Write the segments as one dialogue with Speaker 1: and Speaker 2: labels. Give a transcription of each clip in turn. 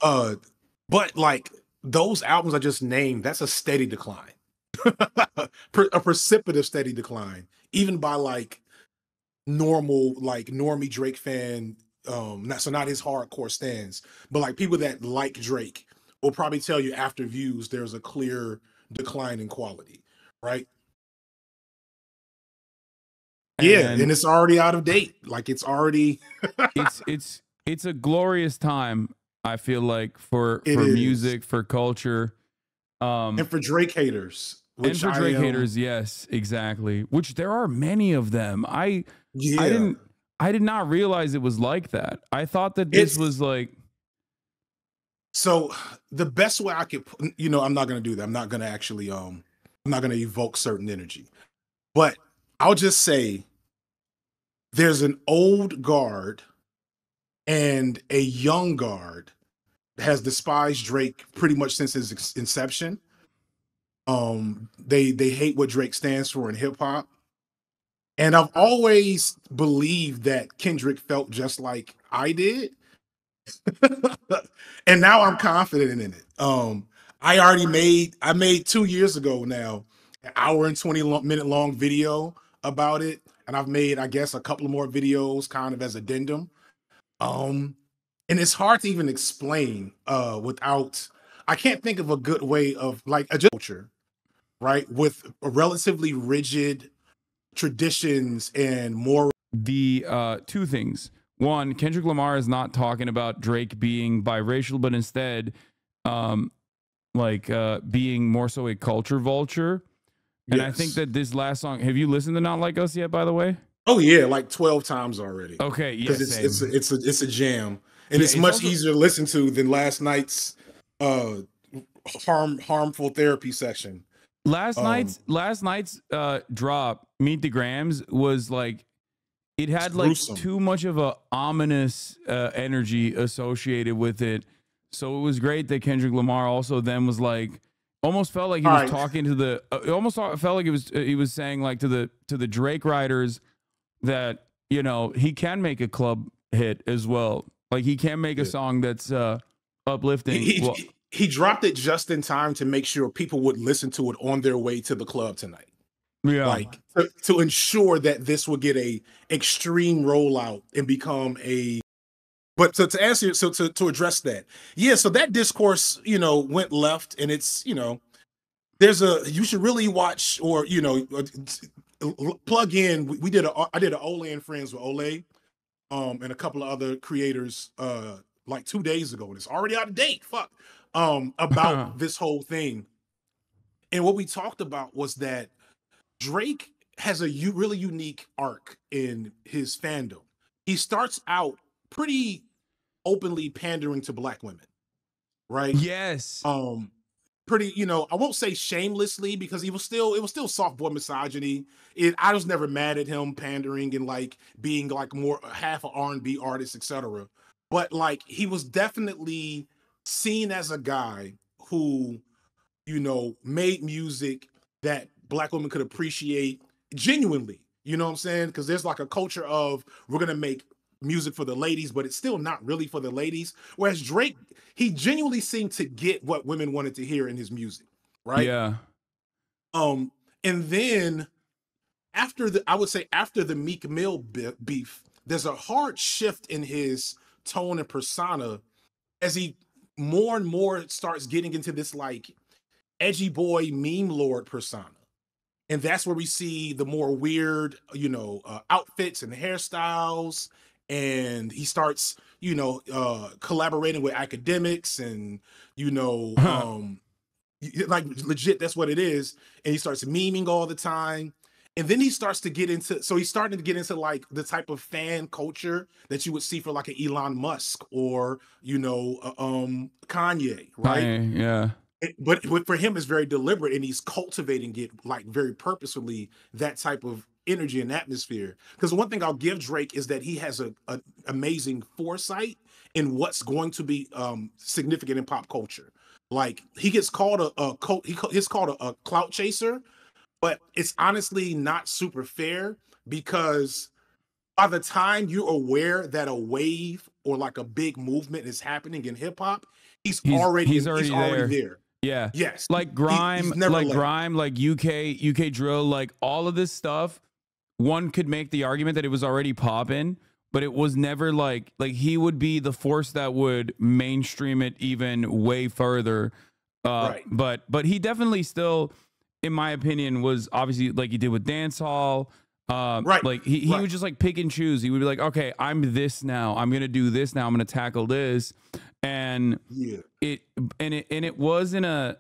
Speaker 1: Uh, but like those albums I just named, that's a steady decline. A precipitous steady decline, even by like normal, like normie Drake fan, not his hardcore stans, but like people that like Drake will probably tell you after Views there's a clear decline in quality, right? Yeah,
Speaker 2: And
Speaker 1: and it's already out of date. Like it's already
Speaker 2: it's a glorious time, I feel like, for
Speaker 1: it is.
Speaker 2: music, for culture,
Speaker 1: And for Drake haters,
Speaker 2: and
Speaker 1: which
Speaker 2: for
Speaker 1: I
Speaker 2: Drake
Speaker 1: am,
Speaker 2: haters. Yes, exactly. Which there are many of them. I
Speaker 1: yeah.
Speaker 2: didn't I did not realize it was like that. I thought that this
Speaker 1: It's
Speaker 2: was like,
Speaker 1: so the best way I could, I'm not gonna do that. I'm not gonna actually, I'm not gonna evoke certain energy. But I'll just say there's an old guard and a young guard that has despised Drake pretty much since his inception. They hate what Drake stands for in hip hop. And I've always believed that Kendrick felt just like I did. And now I'm confident in it. I made 2 years ago now an hour and 20-minute long video about it. And I've made, I guess, a couple more videos kind of as addendum. Um, and it's hard to even explain without, I can't think of a good way of like a culture, right? With a relatively rigid traditions and more.
Speaker 2: the two things. One, Kendrick Lamar is not talking about Drake being biracial, but instead, um, being more so a culture vulture. And I think
Speaker 1: Yes.
Speaker 2: that this last song, have you listened to Not Like Us yet, by the way?
Speaker 1: Oh yeah, like 12 times already.
Speaker 2: Okay, yeah,
Speaker 1: Because
Speaker 2: same.
Speaker 1: it's a jam. And
Speaker 2: Yeah,
Speaker 1: it's
Speaker 2: it's
Speaker 1: much
Speaker 2: also
Speaker 1: easier to listen to than last night's uh harmful therapy session. Um
Speaker 2: last night's drop, Meet the Grams, was like, it
Speaker 1: it's
Speaker 2: had like
Speaker 1: gruesome.
Speaker 2: too much of a ominous energy associated with it. So it was great that Kendrick Lamar also then was like, almost felt like he
Speaker 1: All
Speaker 2: was
Speaker 1: right.
Speaker 2: talking to the it almost felt like it was he was saying like to the Drake writers that, you know, he can make a club hit as well. Like he can make a
Speaker 1: Yeah.
Speaker 2: song that's
Speaker 1: He,
Speaker 2: uplifting. Well,
Speaker 1: he dropped it just in time to make sure people would listen to it on their way to the club tonight.
Speaker 2: yeah.
Speaker 1: Like to ensure that this will get a extreme rollout and become a. But to answer, so to address that, yeah. So that discourse, went left, and it's, you should really watch, or plug in. We did I did an Ole and Friends with Ole, and a couple of other creators, like 2 days ago, and it's already out of date. Fuck, about this whole thing, and what we talked about was that Drake has a really unique arc in his fandom. He starts out pretty openly pandering to black women, right?
Speaker 2: Yes.
Speaker 1: Um, pretty, I won't say shamelessly because it was still soft boy misogyny. I was never mad at him pandering and like being like more half an R&B artist, etc. But like he was definitely seen as a guy who, made music that black women could appreciate genuinely. You know what I'm saying? Because there's like a culture of we're gonna make music for the ladies, but it's still not really for the ladies. Whereas Drake, he genuinely seemed to get what women wanted to hear in his music, right?
Speaker 2: Yeah.
Speaker 1: Um, and then I would say after the Meek Mill beef, there's a hard shift in his tone and persona as he more and more starts getting into this like edgy boy meme lord persona. And that's where we see the more weird, outfits and hairstyles. And he starts, collaborating with academics and, like legit, that's what it is. And he starts memeing all the time. And then he starts to get into, so he's starting to get into like the type of fan culture that you would see for like an Elon Musk or, Kanye, right?
Speaker 2: Yeah.
Speaker 1: But for him, it's very deliberate, and he's cultivating it like very purposefully. That type of energy and atmosphere. Because one thing I'll give Drake is that he has a amazing foresight in what's going to be significant in pop culture. Like he gets called he's called a clout chaser, but it's honestly not super fair because by the time you're aware that a wave or like a big movement is happening in hip hop, he's already
Speaker 2: there.
Speaker 1: there.
Speaker 2: Yeah.
Speaker 1: Yes.
Speaker 2: Like grime,
Speaker 1: He's never left.
Speaker 2: like UK drill, like all of this stuff. One could make the argument that it was already popping, but it was never like he would be the force that would mainstream it even way further.
Speaker 1: Right.
Speaker 2: But he definitely still, in my opinion, was obviously like he did with dancehall.
Speaker 1: Right.
Speaker 2: Like he would just like pick and choose. He would be like, okay, I'm this now. I'm gonna do this now. I'm gonna tackle this, and it was in a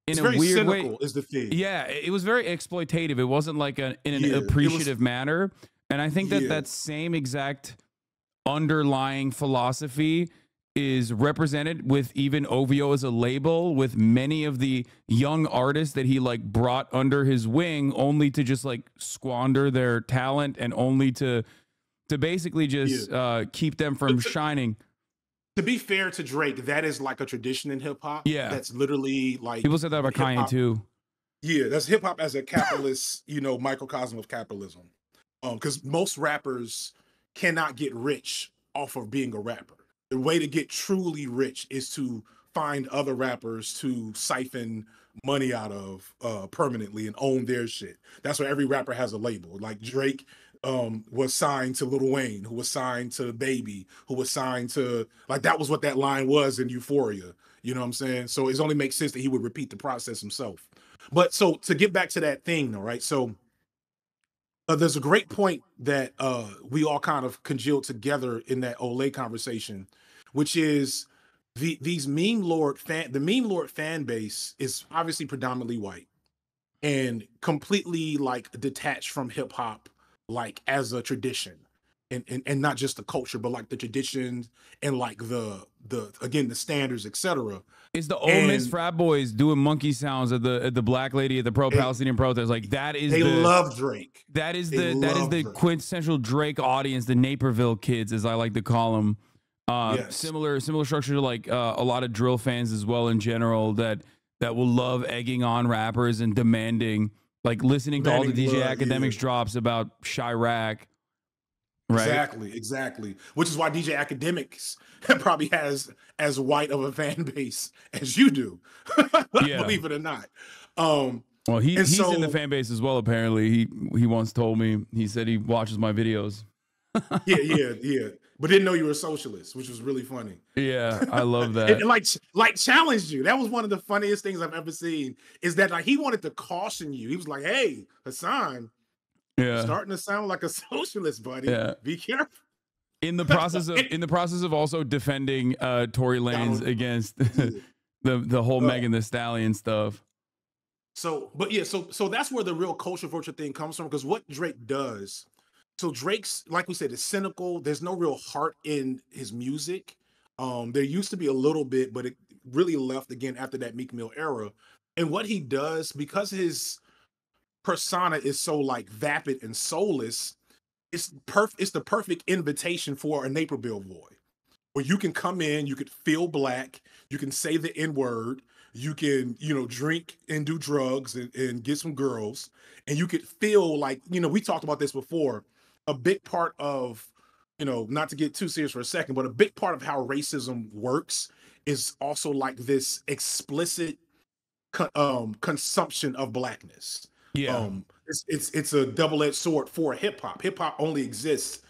Speaker 1: very
Speaker 2: weird
Speaker 1: cynical
Speaker 2: way.
Speaker 1: is the thing.
Speaker 2: Yeah, it was very exploitative. It wasn't like in an appreciative manner. And I think that same exact underlying philosophy is represented with even OVO as a label, with many of the young artists that he like brought under his wing, only to just like squander their talent and only to basically just keep them from shining.
Speaker 1: To be fair to Drake, that is like a tradition in hip hop.
Speaker 2: Yeah.
Speaker 1: That's literally like
Speaker 2: people said that about Kanye too.
Speaker 1: Yeah, that's hip hop as a capitalist, microcosm of capitalism. Because most rappers cannot get rich off of being a rapper. The way to get truly rich is to find other rappers to siphon money out of permanently and own their shit. That's why every rapper has a label. Like Drake was signed to Lil Wayne, who was signed to Baby, who was signed to, like, that was what that line was in Euphoria. You know what I'm saying? So it only makes sense that he would repeat the process himself. But so to get back to that thing though, right? So there's a great point that we all kind of congealed together in that Olay conversation, which is the meme lord fan base is obviously predominantly white and completely like detached from hip hop, like as a tradition, and not just the culture, but like the traditions and like the standards, etc.
Speaker 2: It's the Ole Miss frat boys doing monkey sounds at the black lady at the pro-Palestinian protest. Like that is
Speaker 1: they love Drake.
Speaker 2: That is the quintessential Drake audience, the Naperville kids, as I like to call them.
Speaker 1: Yes.
Speaker 2: Similar structure to like a lot of drill fans as well in general that will love egging on rappers and demanding, like listening to all the DJ Academics drops about Chirac. Right?
Speaker 1: Exactly. Which is why DJ Academics probably has as white of a fan base as you do, believe it or not.
Speaker 2: Well, he's in the fan base as well. Apparently, he once told me. He said he watches my videos.
Speaker 1: yeah. But didn't know you were a socialist, which was really funny.
Speaker 2: Yeah, I love that.
Speaker 1: And like challenged you. That was one of the funniest things I've ever seen. Is that like he wanted to caution you. He was like, "Hey, Hasan, you're starting to sound like a socialist, buddy. Yeah. Be careful."
Speaker 2: In the process of also defending Tory Lanez against the whole Megan Thee Stallion stuff.
Speaker 1: So that's where the real culture vulture thing comes from, because what Drake does. So Drake's, like we said, is cynical. There's no real heart in his music. There used to be a little bit, but it really left again after that Meek Mill era. And what he does, because his persona is so like vapid and soulless, it's the perfect invitation for a Naperville boy, where you can come in, you could feel black, you can say the N-word, you can, drink and do drugs and get some girls, and you could feel like, we talked about this before, a big part of, not to get too serious for a second, but a big part of how racism works is also like this explicit consumption of blackness.
Speaker 2: Yeah.
Speaker 1: It's a double-edged sword for hip hop. Hip hop only exists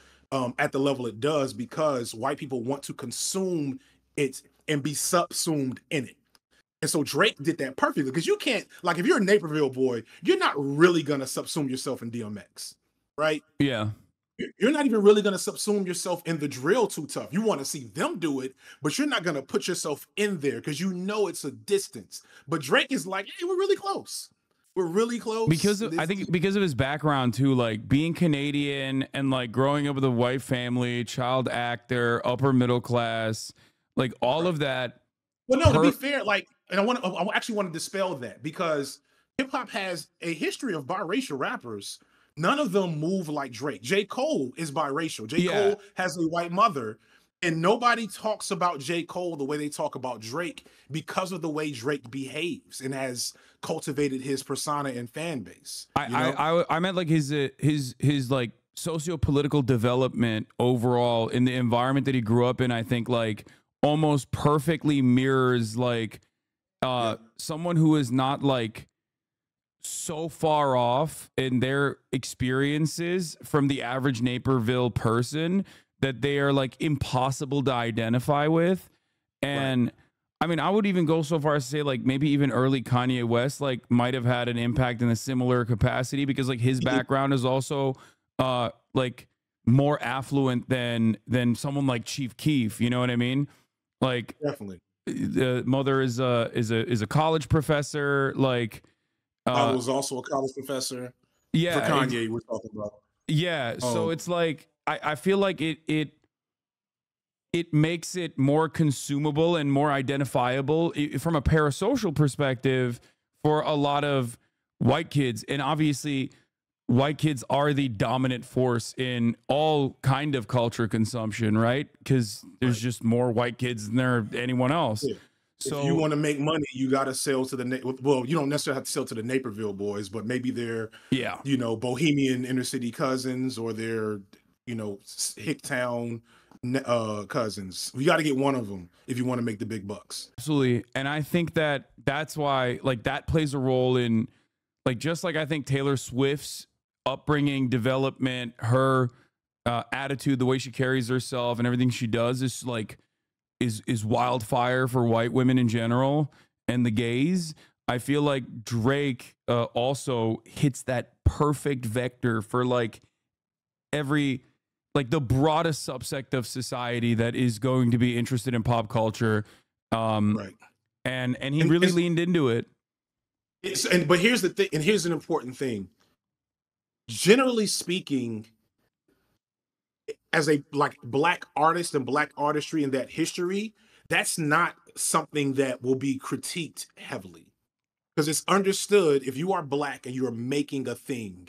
Speaker 1: at the level it does because white people want to consume it and be subsumed in it. And so Drake did that perfectly, because you can't, like, if you're a Naperville boy, you're not really gonna subsume yourself in DMX, right?
Speaker 2: Yeah.
Speaker 1: You're not even really gonna subsume yourself in the drill too tough. You want to see them do it, but you're not gonna put yourself in there because it's a distance. But Drake is like, hey, we're really close. We're really close.
Speaker 2: I think because of his background too, like being Canadian and like growing up with a white family, child actor, upper middle class, like all of that.
Speaker 1: Well, no, to be fair, like, and I actually want to dispel that, because hip hop has a history of biracial rappers. None of them move like Drake. J. Cole is biracial. J. Cole has a white mother. And nobody talks about J. Cole the way they talk about Drake because of the way Drake behaves and has cultivated his persona and fan base.
Speaker 2: I meant like his like socio-political development overall in the environment that he grew up in, I think like almost perfectly mirrors like someone who is not like so far off in their experiences from the average Naperville person that they are like impossible to identify with. And I mean, I would even go so far as to say like maybe even early Kanye West like might have had an impact in a similar capacity, because like his background is also like more affluent than someone like Chief Keef, you know what I mean? Like
Speaker 1: Definitely.
Speaker 2: the mother is a college professor, like
Speaker 1: I was also a college professor.
Speaker 2: yeah,
Speaker 1: For Kanye, we're talking about.
Speaker 2: yeah. So it's like I feel like it makes it more consumable and more identifiable from a parasocial perspective for a lot of white kids. And obviously white kids are the dominant force in all kind of culture consumption, right? Because there's just more white kids than there are anyone else.
Speaker 1: Yeah.
Speaker 2: So
Speaker 1: if you want to make money, you got to sell to well, you don't necessarily have to sell to the Naperville boys, but maybe they're, you know, bohemian inner city cousins, or they're, you know, Hicktown cousins. You got to get one of them if you want to make the big bucks.
Speaker 2: Absolutely. And I think that that's why like that plays a role in like, just like I think Taylor Swift's upbringing, development, her attitude, the way she carries herself and everything she does is like is wildfire for white women in general and the gays. I feel like Drake also hits that perfect vector for like every like the broadest subsect of society that is going to be interested in pop culture.
Speaker 1: Right.
Speaker 2: And he really leaned into it.
Speaker 1: But here's the thing, and here's an important thing. Generally speaking, as a like black artist and black artistry and that history, that's not something that will be critiqued heavily, because it's understood if you are black and you're making a thing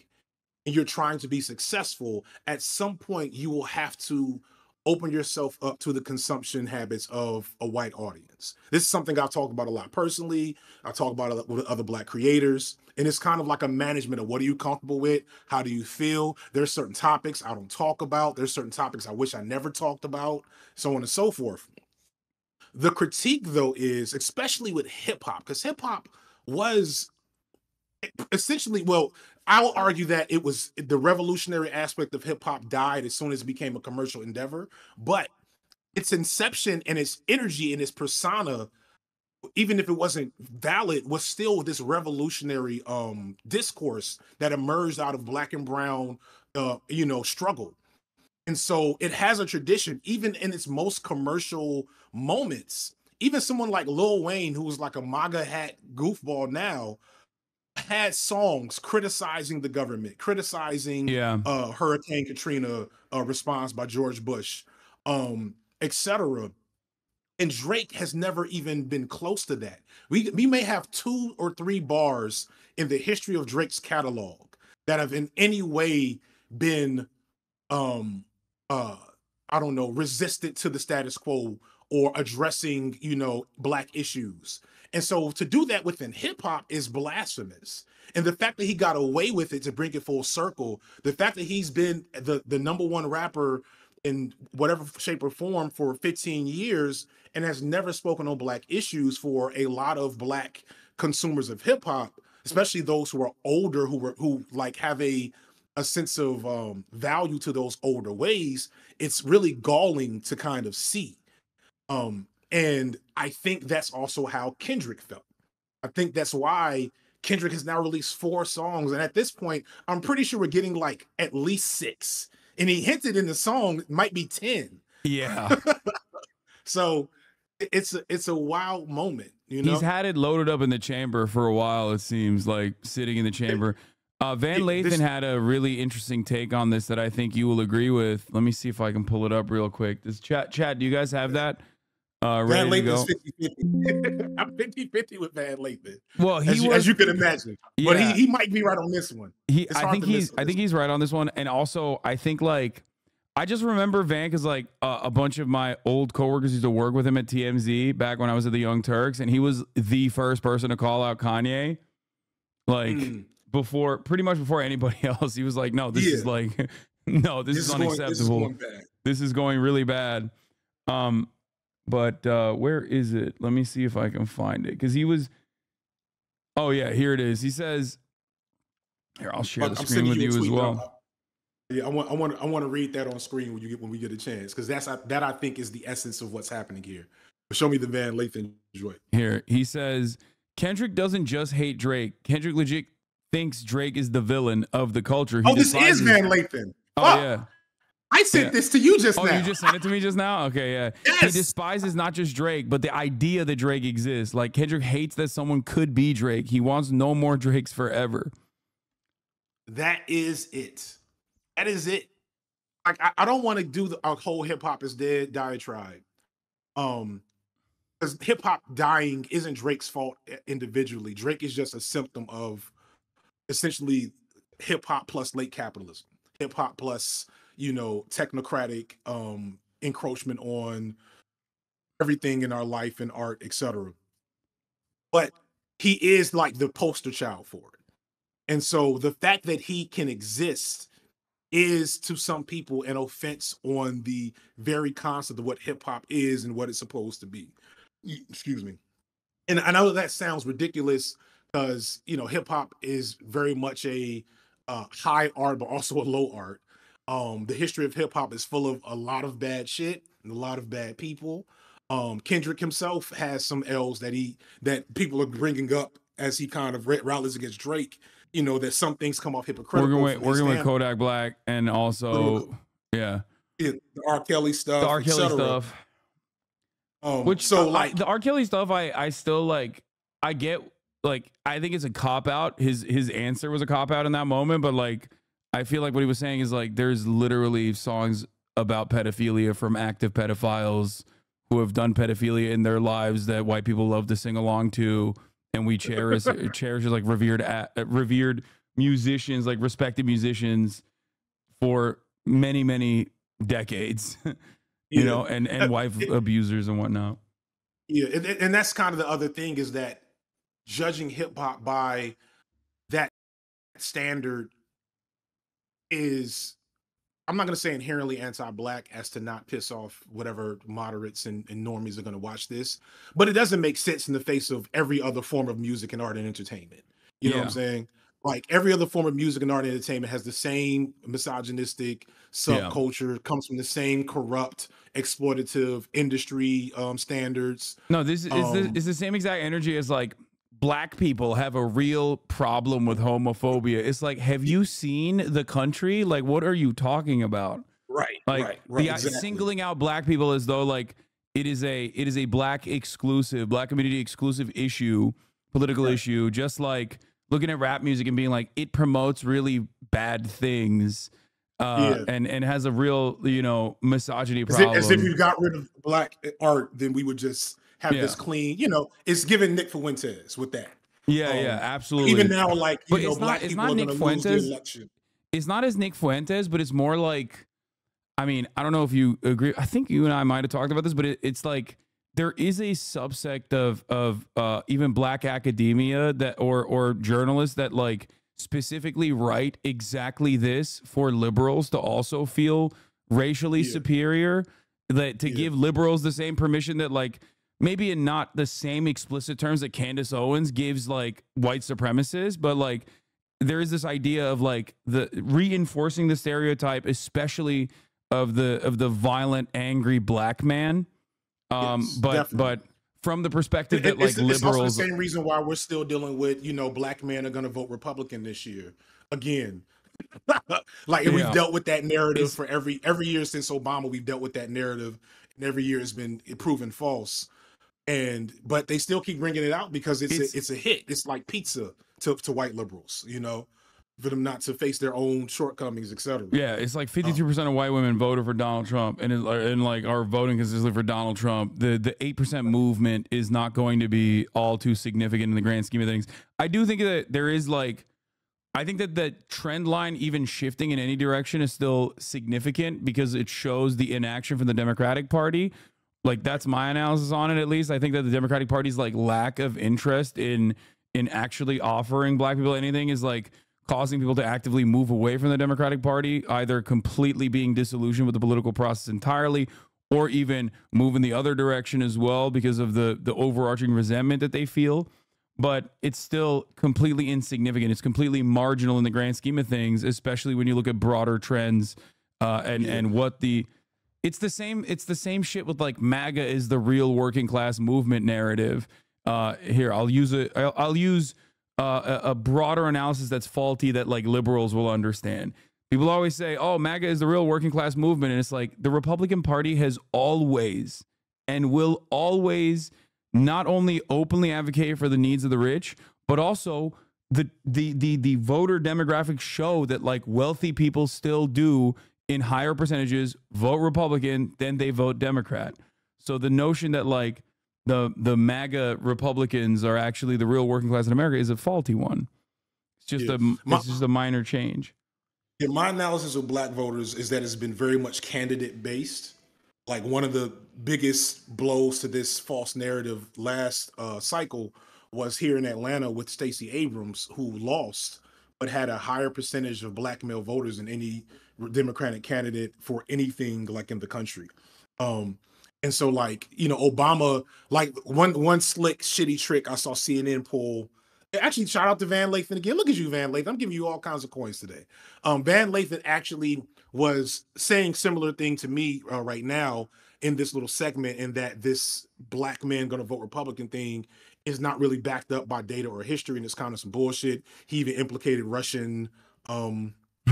Speaker 1: and you're trying to be successful, at some point you will have to open yourself up to the consumption habits of a white audience. This is something I've talked about a lot personally. I talk about it with other black creators, and it's kind of like a management of what are you comfortable with? How do you feel? There's certain topics I don't talk about. There's certain topics I wish I never talked about, so on and so forth. The critique though is, especially with hip hop, because hip hop was essentially, well, I will argue that it was the revolutionary aspect of hip hop died as soon as it became a commercial endeavor, but its inception and its energy and its persona, even if it wasn't valid, was still this revolutionary discourse that emerged out of black and brown you know, struggle. And so it has a tradition, even in its most commercial moments. Even someone like Lil Wayne, who's like a MAGA hat goofball now, had songs criticizing the government, criticizing Hurricane Katrina response by George Bush, etc. And Drake has never even been close to that. We may have 2 or 3 bars in the history of Drake's catalog that have in any way been I don't know, resistant to the status quo or addressing, you know, black issues. And so to do that within hip hop is blasphemous. And the fact that he got away with it, to bring it full circle, the fact that he's been the #1 rapper in whatever shape or form for 15 years and has never spoken on black issues for a lot of black consumers of hip hop, especially those who are older, who like have a sense of value to those older ways, it's really galling to kind of see. And I think that's also how Kendrick felt. I think that's why Kendrick has now released 4 songs. And at this point, I'm pretty sure we're getting like at least 6. And he hinted in the song it might be 10.
Speaker 2: Yeah.
Speaker 1: So it's a wild moment, you know?
Speaker 2: He's had it loaded up in the chamber for a while, it seems like, sitting in the chamber. Van Lathan had a really interesting take on this that I think you will agree with. Let me see if I can pull it up real quick. This Chad, do you guys have that?
Speaker 1: Van Lathan's 50-50. I'm 50-50 with Van Lathan.
Speaker 2: Well,
Speaker 1: as you can imagine.
Speaker 2: Yeah.
Speaker 1: But he might be right on this one.
Speaker 2: I think he's right on this one. And also, I think like I just remember Van because like a bunch of my old coworkers used to work with him at TMZ back when I was at the Young Turks, and he was the first person to call out Kanye. Like pretty much before anybody else. He was like, no, this is like No, this is unacceptable.
Speaker 1: This is going bad.
Speaker 2: This is going really bad. But where is it? Let me see if I can find it. Because he was. Oh yeah, here it is. He says. Here, I'll share the screen with you as well.
Speaker 1: Yeah, I want to read that on screen when we get a chance, because that I think is the essence of what's happening here. Show me the Van Lathan joint.
Speaker 2: Here, he says Kendrick doesn't just hate Drake. Kendrick legit thinks Drake is the villain of the culture.
Speaker 1: This is Van Lathan.
Speaker 2: Oh yeah.
Speaker 1: I sent this to you just now.
Speaker 2: Oh, you just sent it to me just now? Okay, yeah.
Speaker 1: Yes.
Speaker 2: He despises not just Drake, but the idea that Drake exists. Like, Kendrick hates that someone could be Drake. He wants no more Drakes forever.
Speaker 1: That is it. That is it. Like, I don't want to do a whole hip hop is dead diatribe. Because hip hop dying isn't Drake's fault individually. Drake is just a symptom of essentially hip hop plus late capitalism. Hip hop plus, technocratic encroachment on everything in our life and art, etc. But he is like the poster child for it. And so the fact that he can exist is to some people an offense on the very concept of what hip hop is and what it's supposed to be. Excuse me. And I know that sounds ridiculous because, hip hop is very much a high art, but also a low art. The history of hip hop is full of a lot of bad shit and a lot of bad people. Kendrick himself has some L's that people are bringing up as he kind of rallies against Drake. That some things come off hypocritical.
Speaker 2: We're going with Kodak Black and also the
Speaker 1: R. Kelly stuff.
Speaker 2: The R. Kelly stuff. The R. Kelly stuff, I still like. I get, like, I think it's a cop out. His answer was a cop out in that moment, but like, I feel like what he was saying is like, there's literally songs about pedophilia from active pedophiles who have done pedophilia in their lives that white people love to sing along to, and we cherish like revered musicians, like respected musicians for many, many decades, and wife abusers and whatnot.
Speaker 1: Yeah, and that's kind of the other thing, is that judging hip hop by that standard is, I'm not going to say inherently anti-black as to not piss off whatever moderates and normies are going to watch this, but it doesn't make sense in the face of every other form of music and art and entertainment. You know what I'm saying? Like, every other form of music and art and entertainment has the same misogynistic subculture, comes from the same corrupt, exploitative industry standards.
Speaker 2: No, this is the same exact energy as like, black people have a real problem with homophobia. It's like, have you seen the country? Like, what are you talking about?
Speaker 1: Right.
Speaker 2: Like, exactly. Singling out black people as though like it is a black community exclusive issue, political issue. Just like looking at rap music and being like, it promotes really bad things, and has a real misogyny problem.
Speaker 1: As if you got rid of black art, then we would just have this clean, it's giving Nick Fuentes with that.
Speaker 2: Yeah, absolutely.
Speaker 1: Even now, like, black people are going to lose the election.
Speaker 2: It's not as Nick Fuentes, but it's more like, I mean, I don't know if you agree. I think you and I might have talked about this, but it's like there is a subsect of even black academia that or journalists that like specifically write exactly this for liberals to also feel racially superior, that to give liberals the same permission that like, maybe in not the same explicit terms that Candace Owens gives like white supremacists, but like there is this idea of like the reinforcing the stereotype, especially of the violent, angry black man. But from the perspective that like liberals, it's also the
Speaker 1: same reason why we're still dealing with, black men are going to vote Republican this year again. Like, we've dealt with that narrative for every year since Obama. We've dealt with that narrative, and every year it's been proven false. But they still keep bringing it out because it's a hit. It's like pizza to white liberals, for them not to face their own shortcomings, etc.
Speaker 2: Yeah, it's like 52% of white women voted for Donald Trump and like are voting consistently for Donald Trump. The 8% movement is not going to be all too significant in the grand scheme of things. I do think that there is like, I think that the trend line even shifting in any direction is still significant because it shows the inaction from the Democratic Party. Like, that's my analysis on it, at least. I think that the Democratic Party's like lack of interest in actually offering black people anything is like causing people to actively move away from the Democratic Party, either completely being disillusioned with the political process entirely, or even move in the other direction as well because of the overarching resentment that they feel. But it's still completely insignificant. It's completely marginal in the grand scheme of things, especially when you look at broader trends and what the it's the same shit with like MAGA is the real working class movement narrative. Here, I'll use a broader analysis that's faulty that like liberals will understand. People always say, "Oh, MAGA is the real working class movement," and it's like the Republican Party has always and will always not only openly advocate for the needs of the rich, but also the voter demographics show that like wealthy people still do in higher percentages vote Republican than they vote Democrat. So the notion that like the MAGA Republicans are actually the real working class in America is a faulty one. It's just it's just a minor change.
Speaker 1: Yeah, my analysis of black voters is that it's been very much candidate based. Like one of the biggest blows to this false narrative last cycle was here in Atlanta with Stacey Abrams, who lost but had a higher percentage of black male voters than any Democratic candidate for anything like in the country. And so like, you know, Obama, like one slick shitty trick I saw CNN pull. Actually, shout out to Van Lathan again. Look at you, Van Lathan. I'm giving you all kinds of coins today. Van Lathan actually was saying similar thing to me right now in this little segment, in that this black man going to vote Republican thing is not really backed up by data or history, and it's kind of some bullshit. He even implicated Russian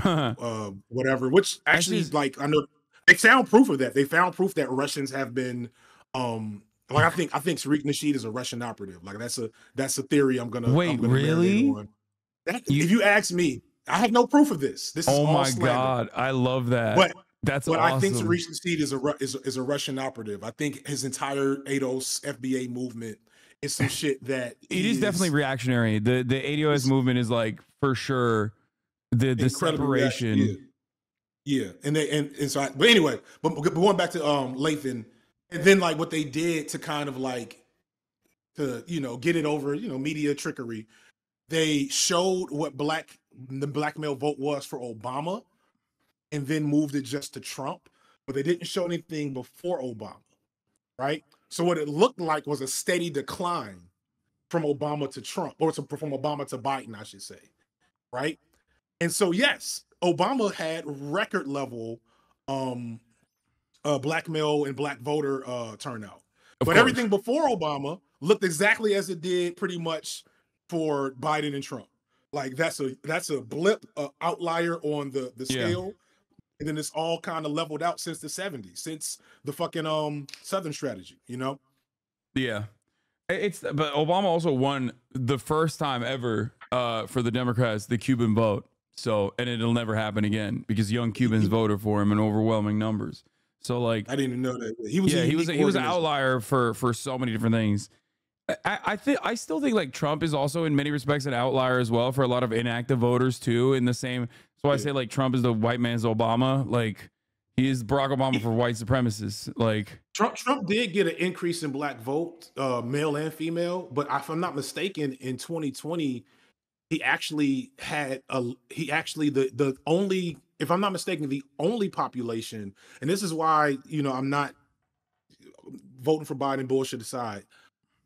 Speaker 1: whatever, which actually like I know they found proof of that. They found proof that Russians have been like I think Tariq Nasheed is a Russian operative. Like that's a theory I'm gonna
Speaker 2: really?
Speaker 1: On. If you ask me, I have no proof of this. This is all
Speaker 2: my
Speaker 1: slander.
Speaker 2: God, I love that.
Speaker 1: But
Speaker 2: awesome.
Speaker 1: I think Tariq Nasheed is a Russian operative. I think his entire ADOS FBA movement is some shit that
Speaker 2: it is definitely reactionary. The ADOS movement is like for sure the separation.
Speaker 1: Yeah. And so but anyway, but going back to Lathan, and then like what they did to kind of like to, you know, get it over, you know, media trickery. They showed what the black male vote was for Obama and then moved it just to Trump, but they didn't show anything before Obama, right? So what it looked like was a steady decline from Obama to Trump, or from Obama to Biden, I should say, right? And so yes, Obama had record level black male and black voter turnout. But everything before Obama looked exactly as it did pretty much for Biden and Trump. Like that's a blip, outlier on the scale. And then it's all kind of leveled out since the 70s, since the fucking Southern strategy, you know?
Speaker 2: Yeah. But Obama also won the first time ever for the Democrats, the Cuban vote. So, and it'll never happen again because young Cubans voted for him in overwhelming numbers. So like,
Speaker 1: I didn't even know that. He
Speaker 2: was an outlier for so many different things. I still think like Trump is also in many respects an outlier as well for a lot of inactive voters too. In the same, so I say like Trump is the white man's Obama. Like he is Barack Obama for white supremacists. Like
Speaker 1: Trump did get an increase in black vote, male and female, but if I'm not mistaken, in 2020 he actually had the only, if I'm not mistaken, the only population, and this is why, you know, I'm not voting for Biden, bullshit aside.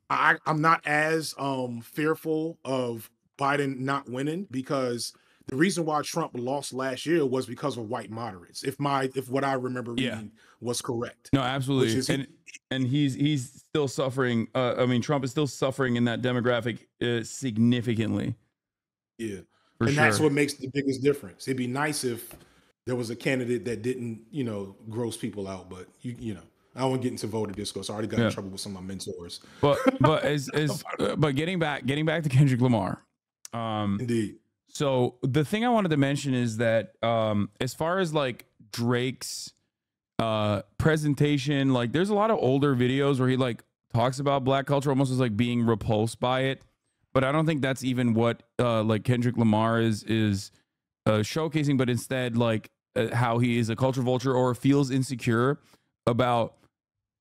Speaker 1: I'm not as fearful of Biden not winning, because the reason why Trump lost last year was because of white moderates. If what I remember reading was correct.
Speaker 2: No, absolutely. And he's still suffering. I mean, Trump is still suffering in that demographic significantly.
Speaker 1: Yeah. And that's what makes the biggest difference. It'd be nice if there was a candidate that didn't, you know, gross people out, but you know, I don't want to get into voter discourse. I already got in trouble with some of my mentors.
Speaker 2: But getting back to Kendrick Lamar.
Speaker 1: Indeed.
Speaker 2: So the thing I wanted to mention is that as far as like Drake's presentation, like there's a lot of older videos where he like talks about black culture almost as like being repulsed by it. But I don't think that's even what like Kendrick Lamar is showcasing, but instead like how he is a culture vulture or feels insecure about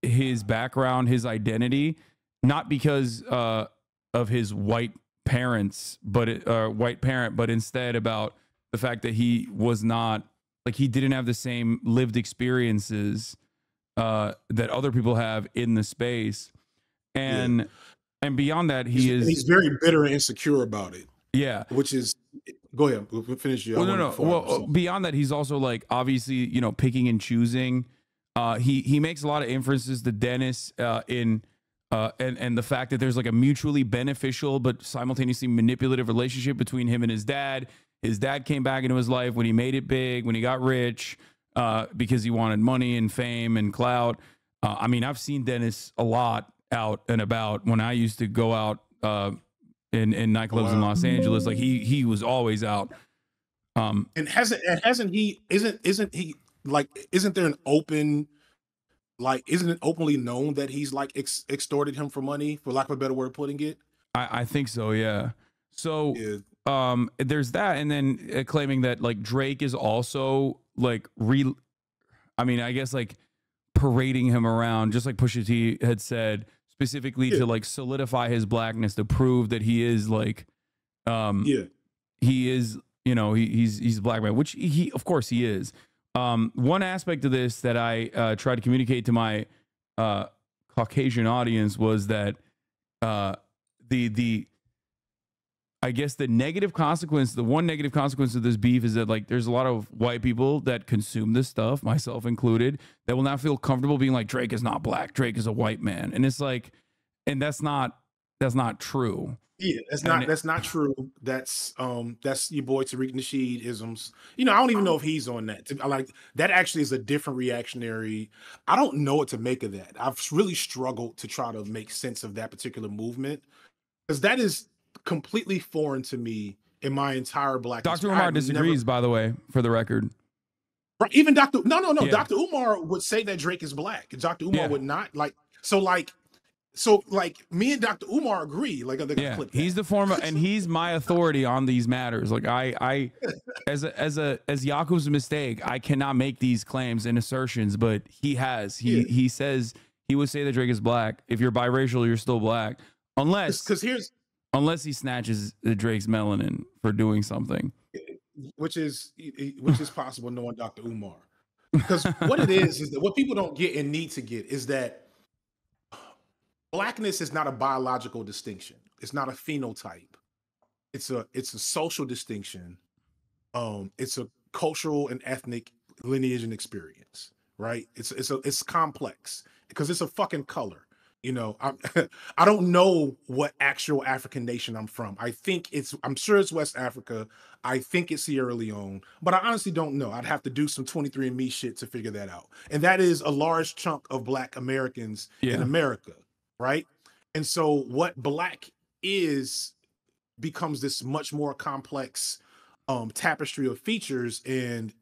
Speaker 2: his background, his identity, not because of his white parents, but white parent, but instead about the fact that he was not like he didn't have the same lived experiences that other people have in the space, and beyond that,
Speaker 1: he's very bitter and insecure about it.
Speaker 2: Yeah.
Speaker 1: Which is, go ahead. We'll finish you.
Speaker 2: Well, no. Well, beyond that, he's also like obviously, you know, picking and choosing. He makes a lot of inferences to Dennis and the fact that there's like a mutually beneficial but simultaneously manipulative relationship between him and his dad. His dad came back into his life when he made it big, when he got rich, because he wanted money and fame and clout. I mean, I've seen Dennis a lot out and about when I used to go out in nightclubs in Los Angeles. Like he was always out.
Speaker 1: And isn't there an open, like, isn't it openly known that he's like extorted him for money, for lack of a better word of putting it?
Speaker 2: I think so, yeah. So there's that, and then claiming that like Drake is also like I guess like parading him around, just like Pusha T had said, specifically to like solidify his blackness, to prove that he is like he is, you know, he's a black man, which he of course he is. One aspect of this that I tried to communicate to my Caucasian audience was that I guess the negative consequence, the one negative consequence of this beef is that like there's a lot of white people that consume this stuff, myself included, that will not feel comfortable being like Drake is not black, Drake is a white man, and it's like, and that's not true.
Speaker 1: Yeah, that's not true. That's your boy Tariq Nasheed isms. You know, I don't even know if he's on that. I like that actually is a different reactionary. I don't know what to make of that. I've really struggled to try to make sense of that particular movement, because that is completely foreign to me in my entire black.
Speaker 2: Dr. Umar disagrees, by the way, for the record.
Speaker 1: Right, even Dr. No. Yeah. Dr. Umar would say that Drake is black. Dr. Umar would not like. So me and Dr. Umar agree. Like,
Speaker 2: he's the former, and he's my authority on these matters. Like I as Yakub's mistake, I cannot make these claims and assertions, but he has. He says he would say that Drake is black. If you're biracial, you're still black, unless he snatches the Drake's melanin for doing something,
Speaker 1: which is possible, knowing Dr. Umar. Because what it is that what people don't get and need to get is that blackness is not a biological distinction. It's not a phenotype. It's a social distinction. It's a cultural and ethnic lineage and experience, right? It's complex because it's a fucking color. You know, I don't know what actual African nation I'm from. I'm sure it's West Africa. I think it's Sierra Leone, but I honestly don't know. I'd have to do some 23andMe shit to figure that out. And that is a large chunk of Black Americans in America, right? And so what black is becomes this much more complex tapestry of features and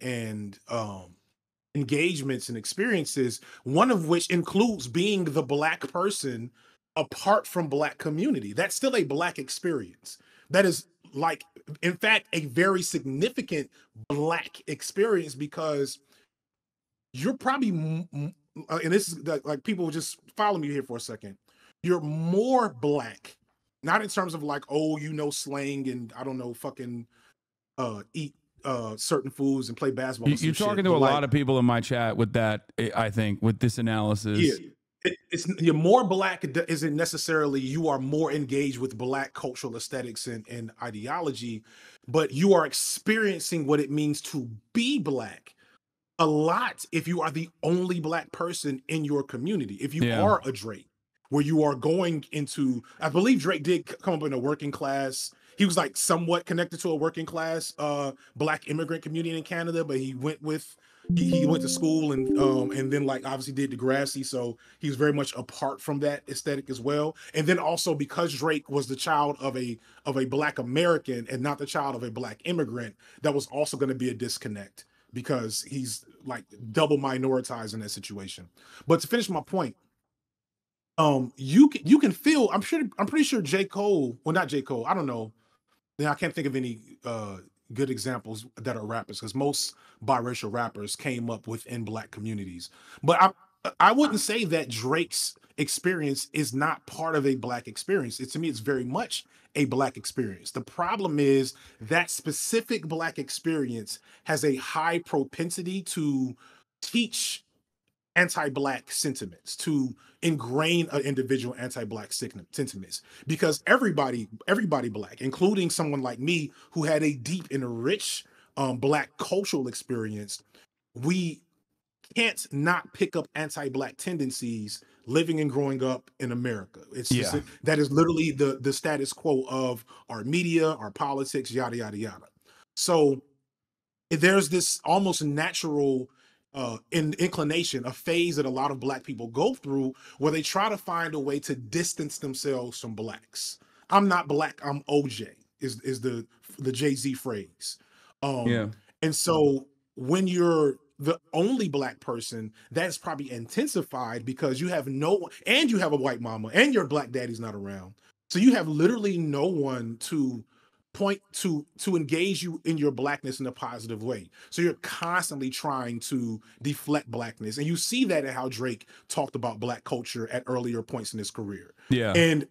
Speaker 1: engagements and experiences, one of which includes being the black person apart from black community. That's still a black experience. That is, like, in fact, a very significant black experience, because you're probably, and this is like, people just follow me here for a second. You're more black, not in terms of like, oh, you know, slang and I don't know, fucking eat certain foods and play basketball.
Speaker 2: You're talking to a lot of people in my chat with that, I think, with this analysis.
Speaker 1: Yeah, you're more black isn't necessarily you are more engaged with black cultural aesthetics and ideology, but you are experiencing what it means to be black a lot if you are the only black person in your community. If you are a Drake, where you are going into, I believe Drake did come up in a working class. He was like somewhat connected to a working class black immigrant community in Canada, but he went to school and then like obviously did Degrassi, so he was very much apart from that aesthetic as well. And then also because Drake was the child of a black American and not the child of a black immigrant, that was also going to be a disconnect because he's like double minoritized in that situation. But to finish my point, you can feel, I'm pretty sure J. Cole, well, not J. Cole, I don't know. I can't think of any good examples that are rappers, because most biracial rappers came up within black communities. But I wouldn't say that Drake's experience is not part of a Black experience. To me, it's very much a Black experience. The problem is that specific Black experience has a high propensity to teach anti-Black sentiments, to ingrain an individual anti-Black sentiments, because everybody Black, including someone like me who had a deep and rich Black cultural experience, we can't not pick up anti-Black tendencies living and growing up in America. It's just that is literally the status quo of our media, our politics, yada yada yada. So there's this almost natural inclination, a phase that a lot of Black people go through, where they try to find a way to distance themselves from Blacks. I'm not Black, I'm OJ is the Jay-Z phrase. And so when you're the only Black person, that's probably intensified because you have and you have a white mama and your Black daddy's not around. So you have literally no one to point to engage you in your Blackness in a positive way. So you're constantly trying to deflect Blackness. And you see that in how Drake talked about Black culture at earlier points in his career. And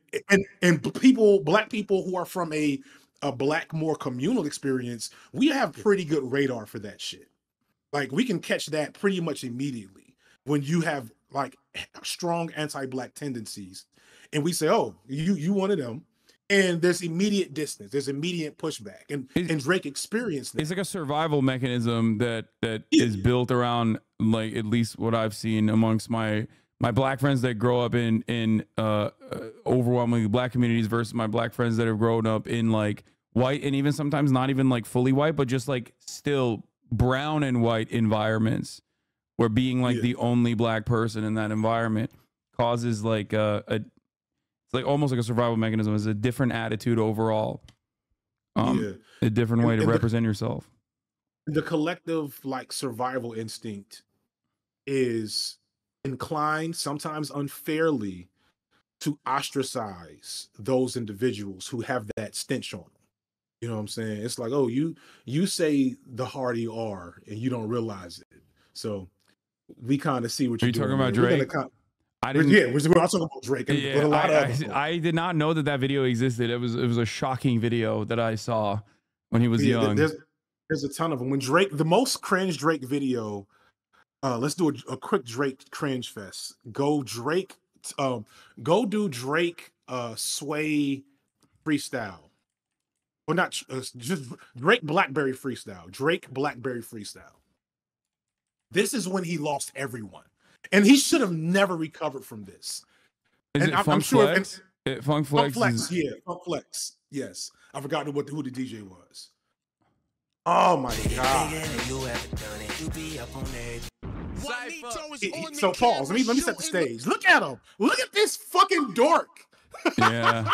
Speaker 1: Black people who are from a Black, more communal experience, we have pretty good radar for that shit. Like, we can catch that pretty much immediately when you have like strong anti-Black tendencies, and we say, "Oh, you one of them," and there's immediate distance, there's immediate pushback, and Drake experienced that.
Speaker 2: It's like a survival mechanism that is built around, like, at least what I've seen amongst my Black friends that grow up in overwhelmingly Black communities versus my Black friends that have grown up in like white and even sometimes not even like fully white, but just like still brown and white environments, where being like the only Black person in that environment causes like it's like almost like a survival mechanism. It's a different attitude overall, a different way to represent yourself.
Speaker 1: The collective like survival instinct is inclined, sometimes unfairly, to ostracize those individuals who have that stench on them. You know what I'm saying? It's like, oh, you say the hardy R and you don't realize it. So we kind of see what you're
Speaker 2: talking
Speaker 1: doing.
Speaker 2: About Drake?
Speaker 1: We're all talking about Drake.
Speaker 2: Yeah,
Speaker 1: a lot of
Speaker 2: I did not know that video existed. It was a shocking video that I saw when he was young.
Speaker 1: There's a ton of them. When Drake, the most cringe Drake video, let's do a quick Drake cringe fest. Go do Drake Sway freestyle. Well, not just Drake Blackberry freestyle. Drake Blackberry freestyle. This is when he lost everyone, and he should have never recovered from this.
Speaker 2: Is
Speaker 1: and
Speaker 2: it Funk Flex? Funk Flex.
Speaker 1: Yeah, Funk Flex. Yes, I forgot who the DJ was. Oh my god! So pause. Let me set the stage. Look at him. Look at this fucking dork.
Speaker 2: Yeah.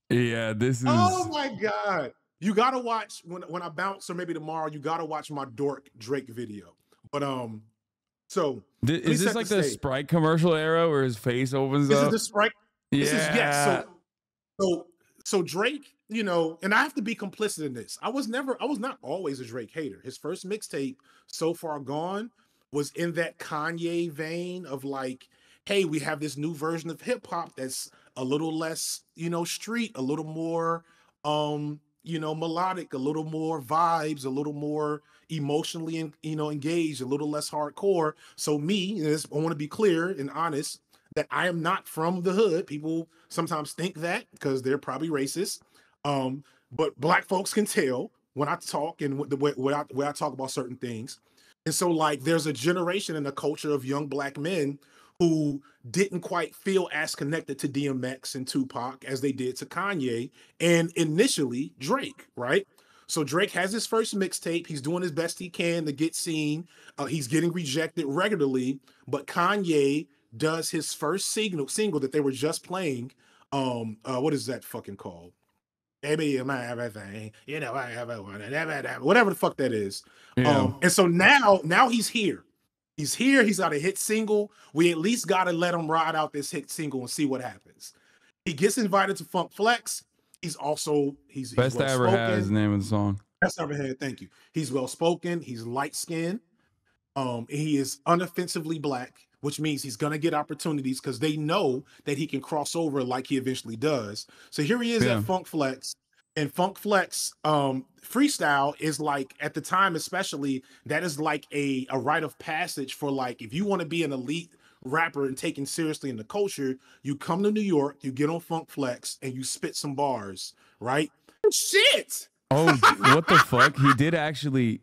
Speaker 2: Yeah, this is.
Speaker 1: Oh my god! You gotta watch when I bounce, or maybe tomorrow. You gotta watch my dork Drake video. But so
Speaker 2: is this like the Sprite commercial era where his face opens up?
Speaker 1: This is the Sprite.
Speaker 2: Yeah.
Speaker 1: So Drake, you know, and I have to be complicit in this. I was not always a Drake hater. His first mixtape, So Far Gone, was in that Kanye vein of like, hey, we have this new version of hip hop that's a little less, you know, street, a little more, you know, melodic, a little more vibes, a little more emotionally, engaged, a little less hardcore. So me, I want to be clear and honest that I am not from the hood. People sometimes think that because they're probably racist. But Black folks can tell when I talk and the way I talk about certain things. And so like there's a generation in the culture of young Black men who didn't quite feel as connected to DMX and Tupac as they did to Kanye and initially Drake, right? So Drake has his first mixtape. He's doing his best he can to get seen. He's getting rejected regularly, but Kanye does his first single that they were just playing. What is that fucking called? Maybe everything, you know, whatever the fuck that is.
Speaker 2: Yeah.
Speaker 1: And so now he's here. He's here. He's got a hit single. We at least got to let him ride out this hit single and see what happens. He gets invited to Funk Flex. He's
Speaker 2: Best I Ever Had is the name of the song.
Speaker 1: Best I Ever Had. Thank you. He's well spoken. He's light skinned. He is unoffensively Black, which means he's going to get opportunities because they know that he can cross over like he eventually does. So here he is at Funk Flex. And Funk Flex freestyle is like, at the time especially, that is like a rite of passage for, like, if you want to be an elite rapper and taken seriously in the culture, you come to New York, you get on Funk Flex, and you spit some bars, right? Shit!
Speaker 2: Oh, what the fuck? He did actually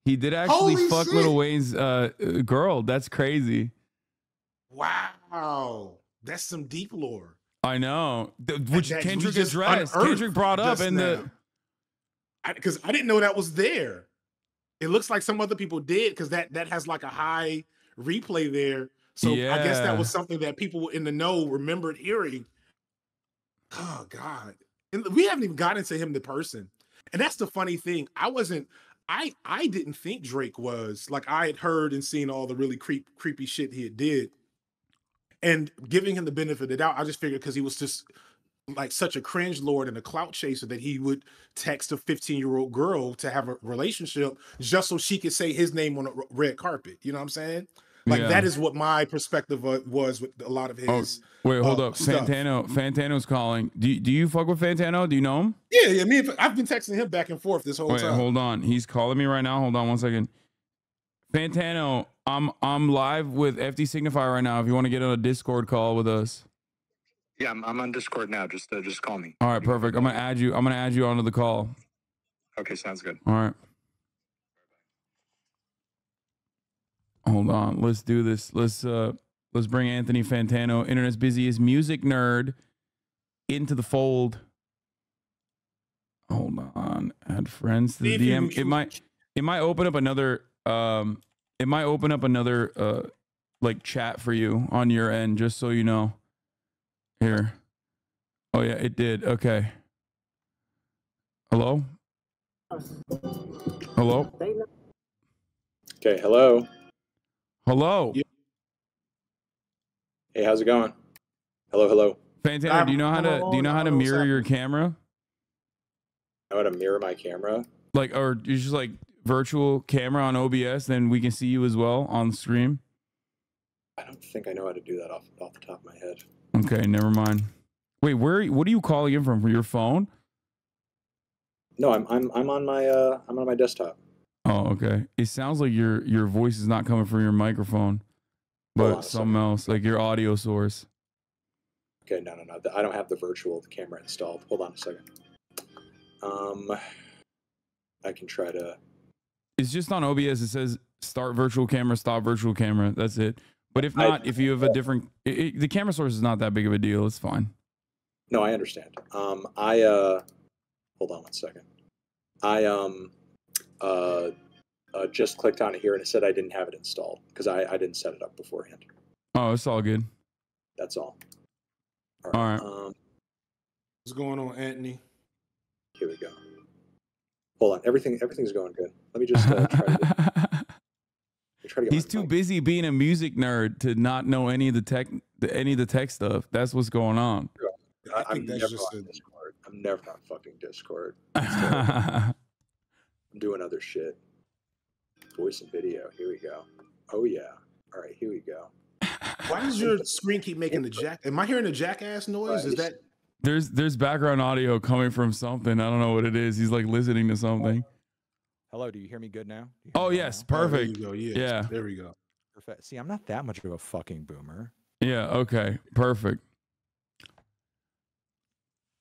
Speaker 1: Holy
Speaker 2: fuck
Speaker 1: shit.
Speaker 2: Lil Wayne's girl. That's crazy.
Speaker 1: Wow. That's some deep lore.
Speaker 2: I know. Which Kendrick addressed. Kendrick brought up in the...
Speaker 1: Because I didn't know that was there. It looks like some other people did, because that has like a high replay there. So yeah. I guess that was something that people in the know remembered hearing. Oh, God. And we haven't even gotten to him, the person. And that's the funny thing. I didn't think Drake was, like, I had heard and seen all the really creepy shit he did. And giving him the benefit of the doubt, I just figured because he was just like such a cringe lord and a clout chaser that he would text a 15-year-old girl to have a relationship just so she could say his name on a red carpet. You know what I'm saying? Like, that is what my perspective was with a lot of his.
Speaker 2: Oh, wait, hold up.
Speaker 1: Stuff.
Speaker 2: Fantano's calling. Do you fuck with Fantano? Do you know him?
Speaker 1: Yeah. I've been texting him back and forth this whole time.
Speaker 2: Hold on. He's calling me right now. Hold on 1 second. Fantano, I'm live with FD Signifier right now. If you want to get on a Discord call with us.
Speaker 3: Yeah, I'm on Discord now. Just call me.
Speaker 2: All right, perfect. I'm gonna add you onto the call.
Speaker 3: Okay, sounds good.
Speaker 2: All right. Hold on. Let's do this. Let's bring Anthony Fantano, internet's busiest music nerd, into the fold. Hold on. Add friends to the DM. It might open up another like chat for you on your end, just so you know. Here. Oh yeah, it did. Okay. Hello? Hello?
Speaker 4: Okay, hello.
Speaker 2: Hello.
Speaker 4: Hey, how's it going? Hello.
Speaker 2: Fantano, do you know how to mirror your camera?
Speaker 4: Know how to mirror my camera?
Speaker 2: Like, or you just like virtual camera on OBS, then we can see you as well on the stream?
Speaker 4: I don't think I know how to do that off the top of my head.
Speaker 2: Okay, never mind. Wait, what are you calling in from your phone?
Speaker 4: No, I'm on my desktop.
Speaker 2: Oh, okay. It sounds like your voice is not coming from your microphone, but something else, like your audio source.
Speaker 4: Okay, no. I don't have the camera installed. Hold on a second. I can try to. It's
Speaker 2: just on OBS. It says start virtual camera, stop virtual camera. That's it. But if not, if you have a different, the camera source is not that big of a deal. It's fine.
Speaker 4: No, I understand. Hold on 1 second. I just clicked on it here and it said I didn't have it installed because I didn't set it up beforehand.
Speaker 2: Oh, it's all good.
Speaker 4: That's all.
Speaker 2: All right.
Speaker 1: What's going on, Anthony?
Speaker 4: Here we go. Hold on. Everything's going good. Let me just try to get
Speaker 2: He's too busy being a music nerd to not know any of the tech stuff. That's what's going on.
Speaker 4: I'm never on Discord. I'm never on fucking Discord. I'm doing other shit. Voice and video. Here we go. Oh yeah. All right. Here we go.
Speaker 1: Why does your screen keep making the jack? Am I hearing a jackass noise? Is that?
Speaker 2: There's background audio coming from something. I don't know what it is. He's like listening to something.
Speaker 5: Hello, do you hear me good now?
Speaker 2: Oh yes, perfect.
Speaker 1: There you go.
Speaker 2: Yeah.
Speaker 1: There we go.
Speaker 5: Perfect. See, I'm not that much of a fucking boomer.
Speaker 2: Yeah, okay. Perfect.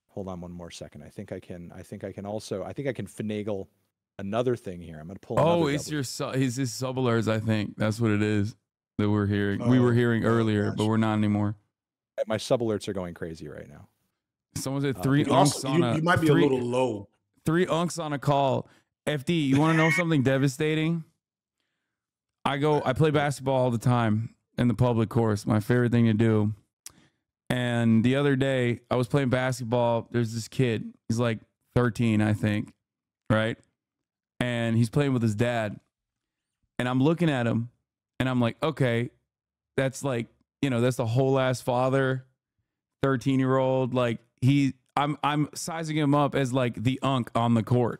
Speaker 5: Hold on 1 more second. I think I can finagle another thing here. I'm gonna pull.
Speaker 2: Oh, it's his sub alerts. I think that's what it is that we're hearing. We were hearing earlier, but we're not anymore.
Speaker 5: My sub alerts are going crazy right now.
Speaker 2: Someone said 3 unks on a.
Speaker 1: You might be a little low.
Speaker 2: 3 unks on a call. FD, you want to know something devastating? I play basketball all the time in the public course. My favorite thing to do. And the other day, I was playing basketball. There's this kid. He's like 13, I think, right? And he's playing with his dad. And I'm looking at him, and I'm like, okay, that's like, that's the whole ass father, 13-year-old. Like I'm sizing him up as like the unk on the court.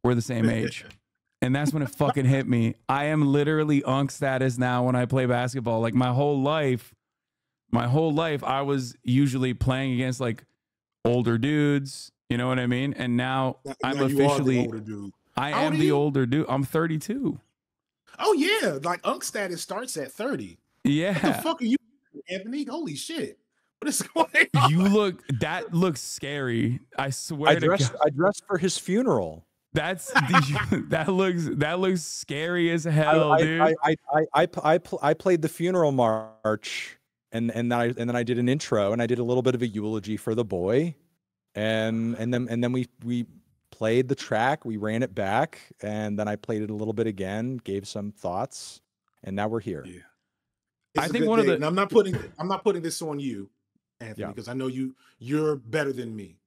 Speaker 2: We're the same age. And that's when it fucking hit me. I am literally unk status now when I play basketball. Like my whole life, I was usually playing against like older dudes. You know what I mean? And now I'm
Speaker 1: now
Speaker 2: officially
Speaker 1: you are the older dude.
Speaker 2: I
Speaker 1: How old
Speaker 2: am
Speaker 1: are
Speaker 2: the
Speaker 1: you?
Speaker 2: older dude. I'm 32.
Speaker 1: Oh yeah, like unk status starts at 30. What the
Speaker 2: Yeah.
Speaker 1: fuck are you, Anthony? Holy shit! What is going on?
Speaker 2: That looks scary. I swear
Speaker 5: I
Speaker 2: to God.
Speaker 5: dressed for his funeral.
Speaker 2: That looks scary as hell,
Speaker 5: I
Speaker 2: dude.
Speaker 5: I played the funeral march, and then I did an intro, and I did a little bit of a eulogy for the boy, and then we played the track, we ran it back, and then I played it a little bit again, gave some thoughts, and now we're here.
Speaker 1: Yeah.
Speaker 2: I think one of the
Speaker 1: and I'm not putting this on you, Anthony, because I know you're better than me.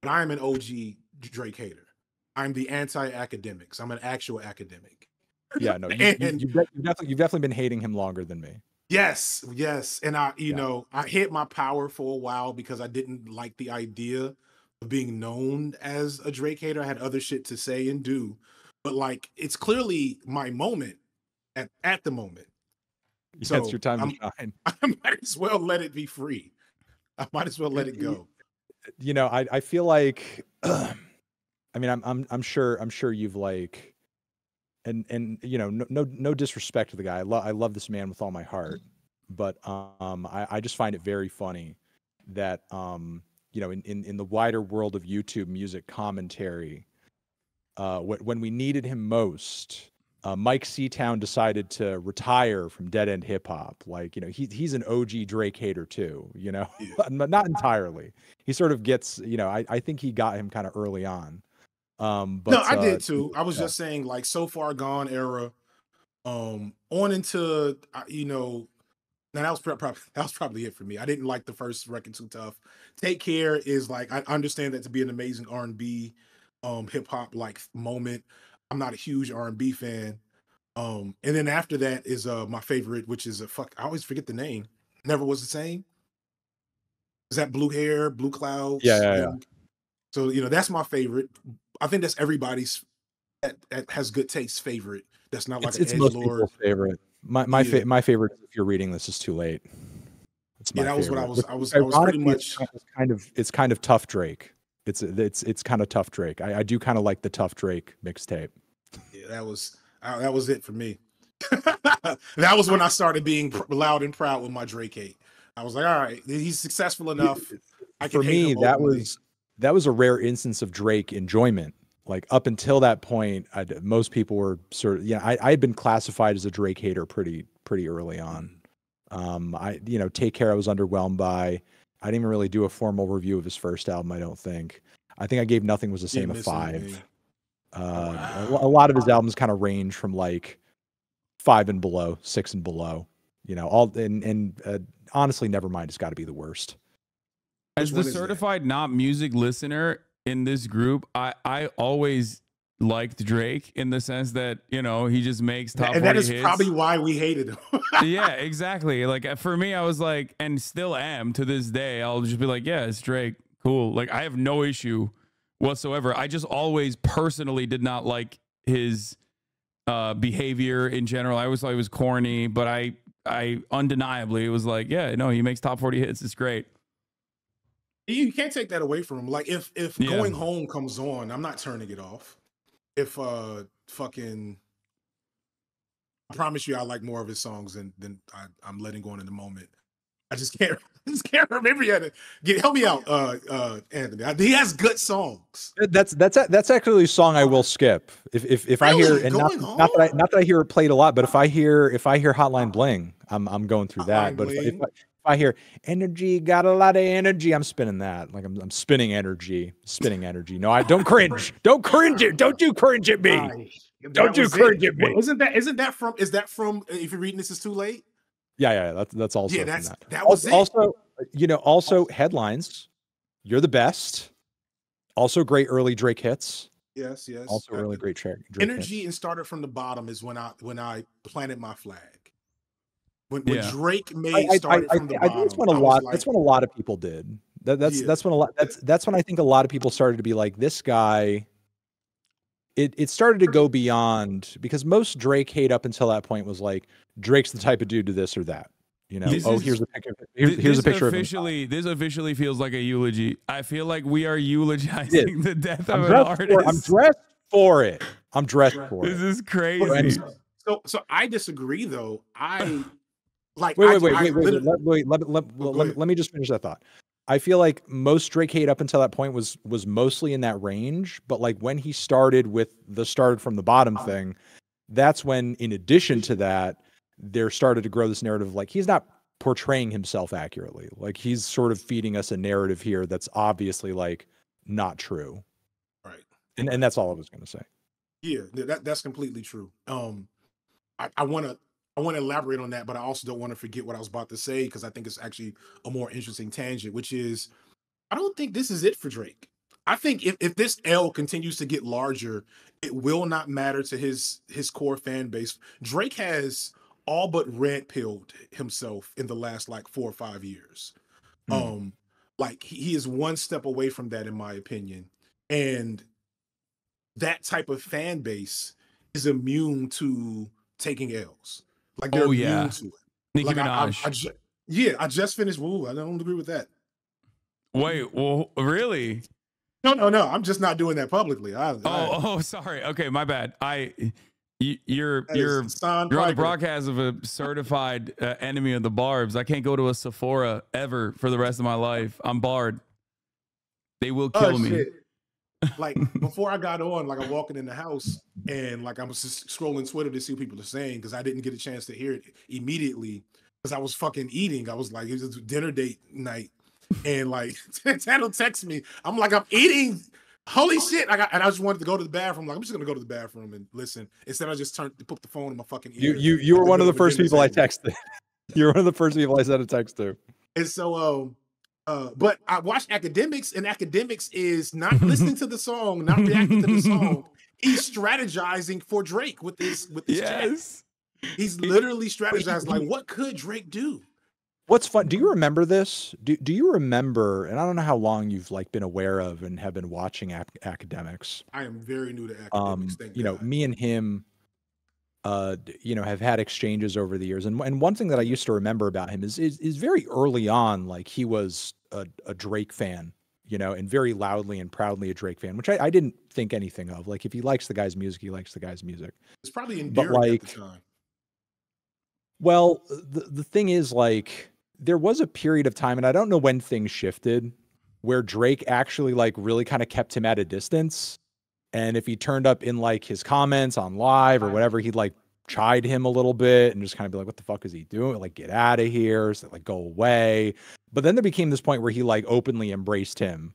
Speaker 1: But I am an OG Drake hater. I'm the anti-academics. I'm an actual academic.
Speaker 5: Yeah, no, you've definitely been hating him longer than me.
Speaker 1: Yes, and I hit my power for a while because I didn't like the idea of being known as a Drake hater. I had other shit to say and do, but like it's clearly my moment at the moment.
Speaker 5: Yeah,
Speaker 1: So
Speaker 5: it's your time to shine.
Speaker 1: I might as well let it be free. I might as well let it go.
Speaker 5: You know, I feel like, I mean, I'm sure you've like, and you know, no disrespect to the guy. I love this man with all my heart, but I just find it very funny that you know, in the wider world of YouTube music commentary, when we needed him most, Mike Seatown decided to retire from Dead End Hip Hop. Like, you know, he's an OG Drake hater too, you know, but not entirely. He sort of gets, you know, I think he got him kind of early on. But
Speaker 1: no, I did too. I was just saying, like, So Far Gone era, on into you know, now that was probably it for me. I didn't like the first record too tough. Take Care is like, I understand that to be an amazing R&B, hip hop like moment. I'm not a huge R&B fan. And then after that is my favorite, which is I always forget the name. Never Was the Same. Is that Blue Hair, Blue Clouds?
Speaker 5: Yeah.
Speaker 1: So, you know, that's my favorite. I think that's everybody's that has good taste favorite. That's not like
Speaker 5: it's
Speaker 1: an
Speaker 5: most
Speaker 1: edgelord.
Speaker 5: people's favorite. My favorite. If you're reading this, is Too Late. It's my
Speaker 1: that was
Speaker 5: favorite.
Speaker 1: what I was pretty much.
Speaker 5: It's kind of tough Drake. It's kind of tough Drake. I do kind of like the tough Drake mixtape.
Speaker 1: Yeah, that was it for me. That was when I started being loud and proud with my Drake hate. I was like, all right, he's successful enough.
Speaker 5: For me, that was a rare instance of Drake enjoyment. Like up until that point, most people were sort of, I had been classified as a Drake hater pretty early on. Take Care I was underwhelmed by. I didn't even really do a formal review of his first album, I don't think. I think I gave Nothing Was the Same a 5. A lot of his albums kind of range from like 5 and below, 6 and below. You know, honestly, Nevermind has got to be the worst.
Speaker 2: As the certified not music listener in this group, I always liked Drake in the sense that, you know, he just makes top 40 hits.
Speaker 1: And that is probably why we hated him.
Speaker 2: Yeah, exactly. Like for me, I was like, and still am to this day, I'll just be like, yeah, it's Drake. Cool. Like I have no issue whatsoever. I just always personally did not like his behavior in general. I always thought he was corny, but I undeniably was like, yeah, no, he makes top 40 hits. It's great.
Speaker 1: You can't take that away from him. Like if Going Home comes on, I'm not turning it off. If fucking, I promise you, I like more of his songs than I'm letting go on in the moment. I just can't remember yet. Help me out, Anthony. He has good songs.
Speaker 5: That's actually a song I will skip if I hear, and not that I hear it played a lot, but if I hear Hotline Bling, I'm going through that. But if I hear Energy, got a lot of energy, I'm spinning that. Like I'm spinning energy. No, I don't cringe. Don't cringe it. Don't you cringe at me. Don't you cringe at me.
Speaker 1: Isn't that from if you're reading This Is Too Late?
Speaker 5: Yeah. That's also from that.
Speaker 1: That was
Speaker 5: also, also Headlines. You're the best. Also great early Drake hits.
Speaker 1: Yes.
Speaker 5: Also really great Drake
Speaker 1: Energy
Speaker 5: hits.
Speaker 1: and Started From the Bottom is when I planted my flag. When Drake made Started From the Bottom,
Speaker 5: that's when a lot of people did. That's when I think a lot of people started to be like, this guy it started to go beyond, because most Drake hate up until that point was like, Drake's the type of dude to this or that. You know, here's a picture. Here's a picture of him.
Speaker 2: This officially feels like a eulogy. I feel like we are eulogizing the death of an artist.
Speaker 5: I'm dressed for it. I'm dressed for it.
Speaker 2: This is crazy.
Speaker 1: So I disagree though. I like.
Speaker 5: Wait. Let me just finish that thought. I feel like most Drake hate up until that point was mostly in that range, but like when he started with the started from the bottom thing, that's when, in addition to that, there started to grow this narrative like he's not portraying himself accurately. Like he's sort of feeding us a narrative here that's obviously like not true.
Speaker 1: Right.
Speaker 5: And that's all I was going to say.
Speaker 1: Yeah, that's completely true. I want to elaborate on that, but I also don't want to forget what I was about to say, because I think it's actually a more interesting tangent, which is I don't think this is it for Drake. I think if this L continues to get larger, it will not matter to his core fan base. Drake has all but red pilled himself in the last like 4 or 5 years. Like he is one step away from that, in my opinion. And that type of fan base is immune to taking L's. Like they're immune to it.
Speaker 2: Nicki
Speaker 1: like
Speaker 2: Minaj.
Speaker 1: I just finished Woo. I don't agree with that.
Speaker 2: Wait, well, really?
Speaker 1: No. I'm just not doing that publicly.
Speaker 2: Sorry. Okay, my bad. You're
Speaker 1: Hasan
Speaker 2: on the broadcast of a certified enemy of the barbs. I can't go to a Sephora ever for the rest of my life. I'm barred. They will kill me.
Speaker 1: Shit. Like before I got on, like I'm walking in the house and like I was just scrolling Twitter to see what people are saying, because I didn't get a chance to hear it immediately because I was fucking eating. I was like, it was a dinner date night, and like Fantano texts me. I'm like, I'm eating. Holy shit! And I just wanted to go to the bathroom. Like, I'm just gonna go to the bathroom and listen. Instead, I just put the phone in my fucking ear.
Speaker 5: You were one of the first people I texted. You're one of the first people I sent a text to.
Speaker 1: And so, but I watched Academics, and Academics is not listening to the song, not reacting to the song. He's strategizing for Drake with this
Speaker 2: yes.
Speaker 1: chat. He's literally strategizing. Like, what could Drake do?
Speaker 5: What's fun? Do you remember this? Do you remember? And I don't know how long you've like been aware of and have been watching Academics.
Speaker 1: I am very new to Academics. Thank
Speaker 5: you know, me and him, have had exchanges over the years. And one thing that I used to remember about him is very early on, like he was a Drake fan, and very loudly and proudly a Drake fan, which I didn't think anything of. Like if he likes the guy's music, he likes the guy's music.
Speaker 1: It's probably endearing at the time.
Speaker 5: Well, the thing is, like, there was a period of time, and I don't know when things shifted, where Drake actually like really kind of kept him at a distance. And if he turned up in like his comments on live or whatever, he'd like chide him a little bit and just kind of be like, what the fuck is he doing? Like, get out of here. So, like, go away. But then there became this point where he like openly embraced him,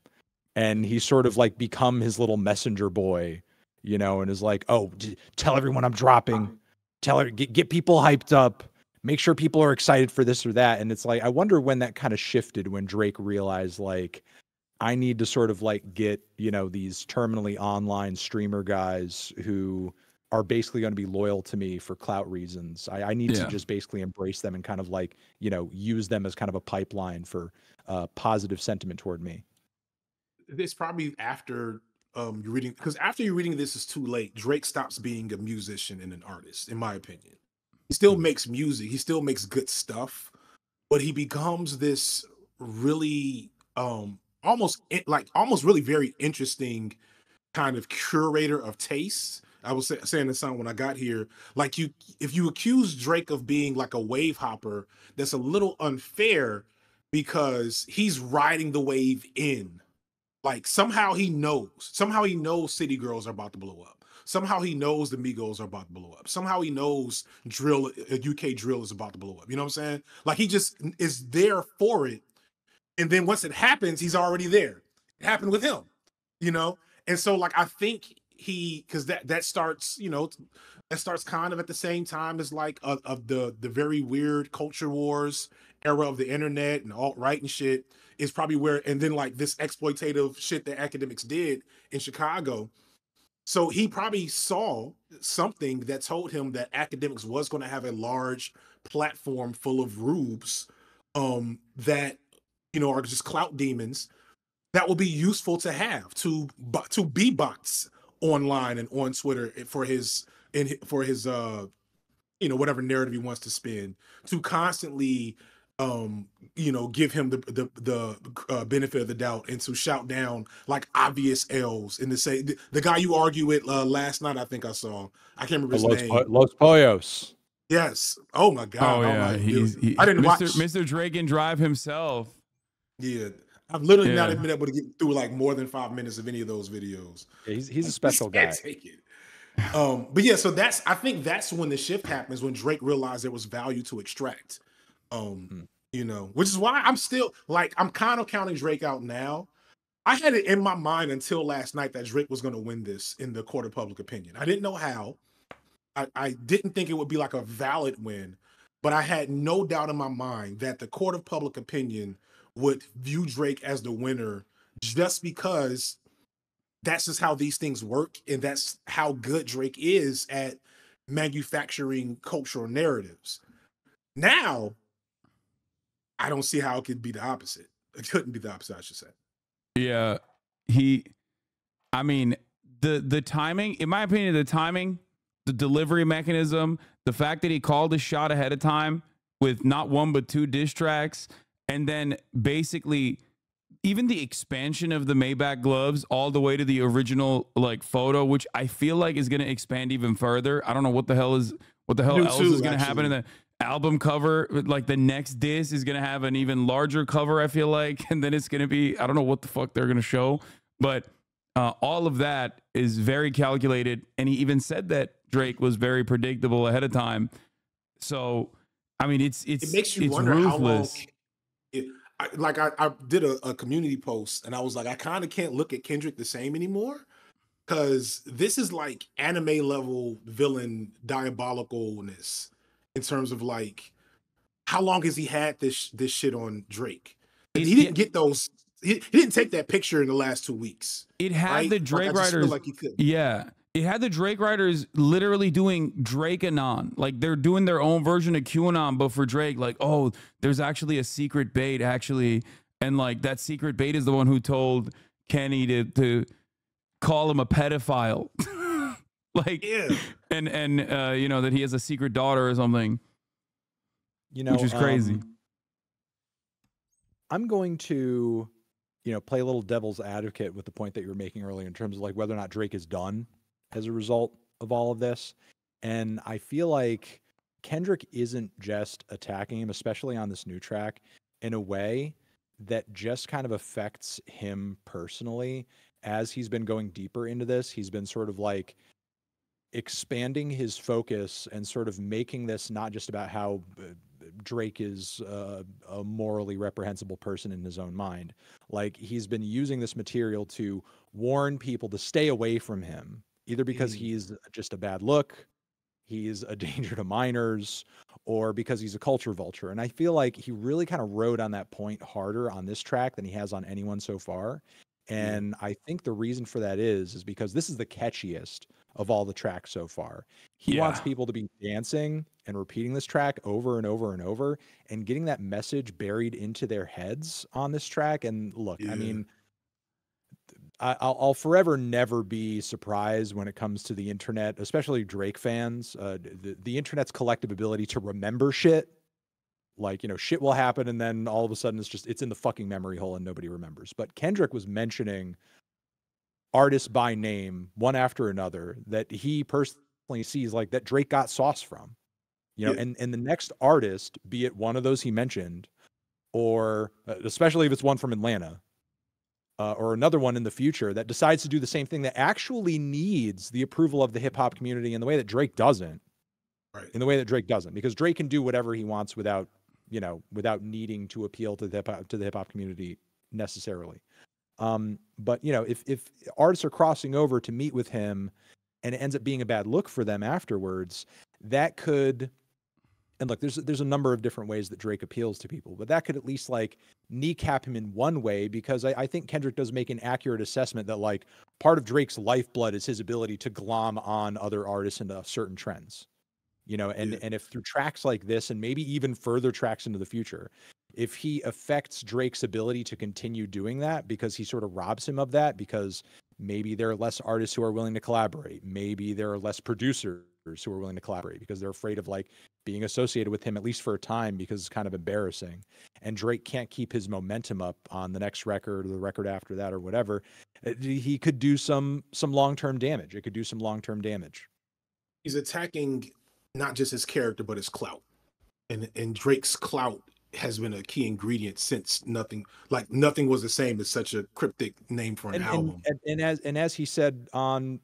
Speaker 5: and he sort of like become his little messenger boy, and is like, oh, tell everyone I'm dropping, get people hyped up, make sure people are excited for this or that. And it's like, I wonder when that kind of shifted, when Drake realized like, I need to sort of like get, these terminally online streamer guys who are basically going to be loyal to me for clout reasons. I need to just basically embrace them and kind of like, use them as kind of a pipeline for positive sentiment toward me.
Speaker 1: It's probably after you're reading, because after you're reading this is too late. Drake stops being a musician and an artist, in my opinion. He still makes music. He still makes good stuff, but he becomes this really almost really very interesting kind of curator of tastes. I was saying this song when I got here, like if you accuse Drake of being like a wave hopper, that's a little unfair, because he's riding the wave in. Like somehow he knows City Girls are about to blow up. Somehow he knows the Migos are about to blow up. Somehow he knows UK drill is about to blow up. You know what I'm saying? Like he just is there for it. And then once it happens, he's already there. It happened with him, And so like, I think because that starts, that starts kind of at the same time as like of the very weird culture wars era of the internet and alt-right and shit is probably where, and then like this exploitative shit that Academics did in Chicago. So he probably saw something that told him that Academics was going to have a large platform full of rubes that, are just clout demons that will be useful to have to be bots online and on Twitter for his whatever narrative he wants to spin, to constantly give him the benefit of the doubt and to shout down like obvious L's and to say the guy you argue with last night, I think I saw, I can't remember his name.
Speaker 5: Los Pollos.
Speaker 1: Yes. Oh my God.
Speaker 2: Oh yeah,
Speaker 1: I didn't watch
Speaker 2: Mr. Drake and Drive himself.
Speaker 1: Yeah, I've literally not been able to get through like more than 5 minutes of any of those videos.
Speaker 5: Yeah, he's a special guy.
Speaker 1: Take it. But yeah, so I think that's when the shift happens, when Drake realized there was value to extract. Which is why I'm still like, I'm kind of counting Drake out now. I had it in my mind until last night that Drake was going to win this in the court of public opinion. I didn't know how. I didn't think it would be like a valid win, but I had no doubt in my mind that the court of public opinion would view Drake as the winner, just because that's just how these things work, and that's how good Drake is at manufacturing cultural narratives. Now, I don't see how it could be the opposite. It couldn't be the opposite, I should say.
Speaker 2: Yeah, the timing, in my opinion, the delivery mechanism, the fact that he called a shot ahead of time with not one but 2 diss tracks, and then basically even the expansion of the Maybach gloves all the way to the original like photo, which I feel like is going to expand even further. I don't know what the hell else is going to happen in the album cover. Like the next disc is going to have an even larger cover, I feel like, and then it's going to be, I don't know what the fuck they're going to show, but all of that is very calculated, and he even said that Drake was very predictable ahead of time. So, I mean, it makes you wonder
Speaker 1: ruthless. How long. I did a community post, and I was like, I kind of can't look at Kendrick the same anymore, because this is like anime level villain diabolicalness in terms of like, how long has he had this shit on Drake? He didn't get those. He didn't take that picture in the last 2 weeks.
Speaker 2: It had the Drake writers.
Speaker 1: Like he could.
Speaker 2: Yeah. It had the Drake writers literally doing Drake-anon. Like they're doing their own version of QAnon, but for Drake, like, oh, there's actually a secret bait, actually. And like that secret bait is the one who told Kenny to call him a pedophile. Like, yeah. And that he has a secret daughter or something. Which is crazy.
Speaker 5: I'm going to, play a little devil's advocate with the point that you were making earlier in terms of like whether or not Drake is done as a result of all of this. And I feel like Kendrick isn't just attacking him, especially on this new track, in a way that just kind of affects him personally. As he's been going deeper into this, he's been sort of like expanding his focus and sort of making this not just about how Drake is a morally reprehensible person in his own mind. Like he's been using this material to warn people to stay away from him, either because he's just a bad look, he's a danger to minors, or because he's a culture vulture. And I feel like he really kind of rode on that point harder on this track than he has on anyone so far. And I think the reason for that is because this is the catchiest of all the tracks so far. He wants people to be dancing and repeating this track over and over and over and getting that message buried into their heads on this track. And look, I mean, I'll forever never be surprised when it comes to the internet, especially Drake fans. The internet's collective ability to remember shit. Like, shit will happen and then all of a sudden it's in the fucking memory hole and nobody remembers. But Kendrick was mentioning artists by name, one after another, that he personally sees like that Drake got sauce from, and the next artist, be it one of those he mentioned, or especially if it's one from Atlanta, or another one in the future that decides to do the same thing, that actually needs the approval of the hip hop community in the way that Drake doesn't.
Speaker 1: Right.
Speaker 5: In the way that Drake doesn't, because Drake can do whatever he wants without needing to appeal to the hip hop community necessarily. But if artists are crossing over to meet with him and it ends up being a bad look for them afterwards, that could, and look, there's a number of different ways that Drake appeals to people, but that could at least like kneecap him in one way, because I think Kendrick does make an accurate assessment that like part of Drake's lifeblood is his ability to glom on other artists into certain trends. And if through tracks like this and maybe even further tracks into the future, if he affects Drake's ability to continue doing that because he sort of robs him of that, because Maybe there are less artists who are willing to collaborate. Maybe there are less producers who are willing to collaborate because they're afraid of like being associated with him, at least for a time, because it's kind of embarrassing. And Drake can't keep his momentum up on the next record or the record after that or whatever. He could do some long-term damage. It could do some long-term damage.
Speaker 1: He's attacking not just his character, but his clout. And Drake's clout has been a key ingredient since Nothing Was the Same is such a cryptic name for an album.
Speaker 5: And as he said on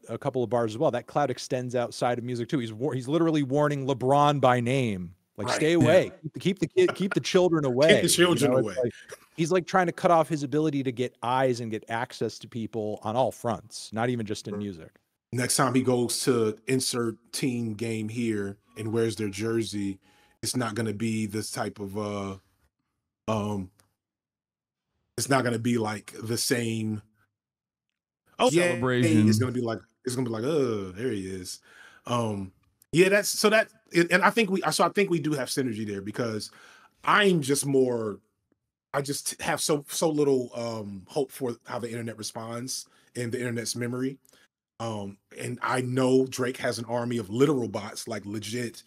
Speaker 5: a couple of bars as well, that clout extends outside of music too. He's literally warning LeBron by name, like right. Stay away, keep the children away.
Speaker 1: Keep the children away.
Speaker 5: Like, he's like trying to cut off his ability to get eyes and get access to people on all fronts, not even just in music.
Speaker 1: Next time he goes to insert team game here and wears their jersey, it's not going to be this type of it's not going to be like the same
Speaker 2: celebration.
Speaker 1: It's going to be like oh, there he is. Yeah, and I think we do have synergy there, because I'm just more, I just have so little hope for how the internet responds and the internet's memory. And I know Drake has an army of literal bots, like legit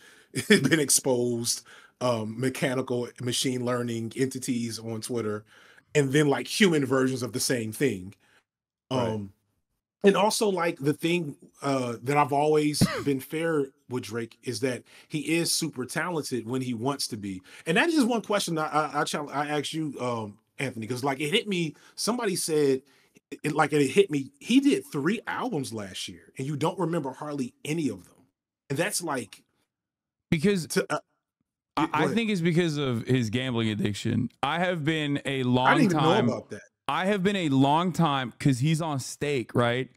Speaker 1: been exposed, mechanical machine learning entities on Twitter, and then like human versions of the same thing.
Speaker 5: Right.
Speaker 1: And also like the thing that I've always been fair with Drake is that he is super talented when he wants to be. And that is one question I asked you, Anthony, because like it hit me. Somebody said it hit me. He did 3 albums last year, and you don't remember hardly any of them. And that's like
Speaker 2: because I think it's because of his gambling addiction. I have been a long
Speaker 1: I didn't
Speaker 2: time.
Speaker 1: even know about that.
Speaker 2: I have been a long time because he's on Stake, right?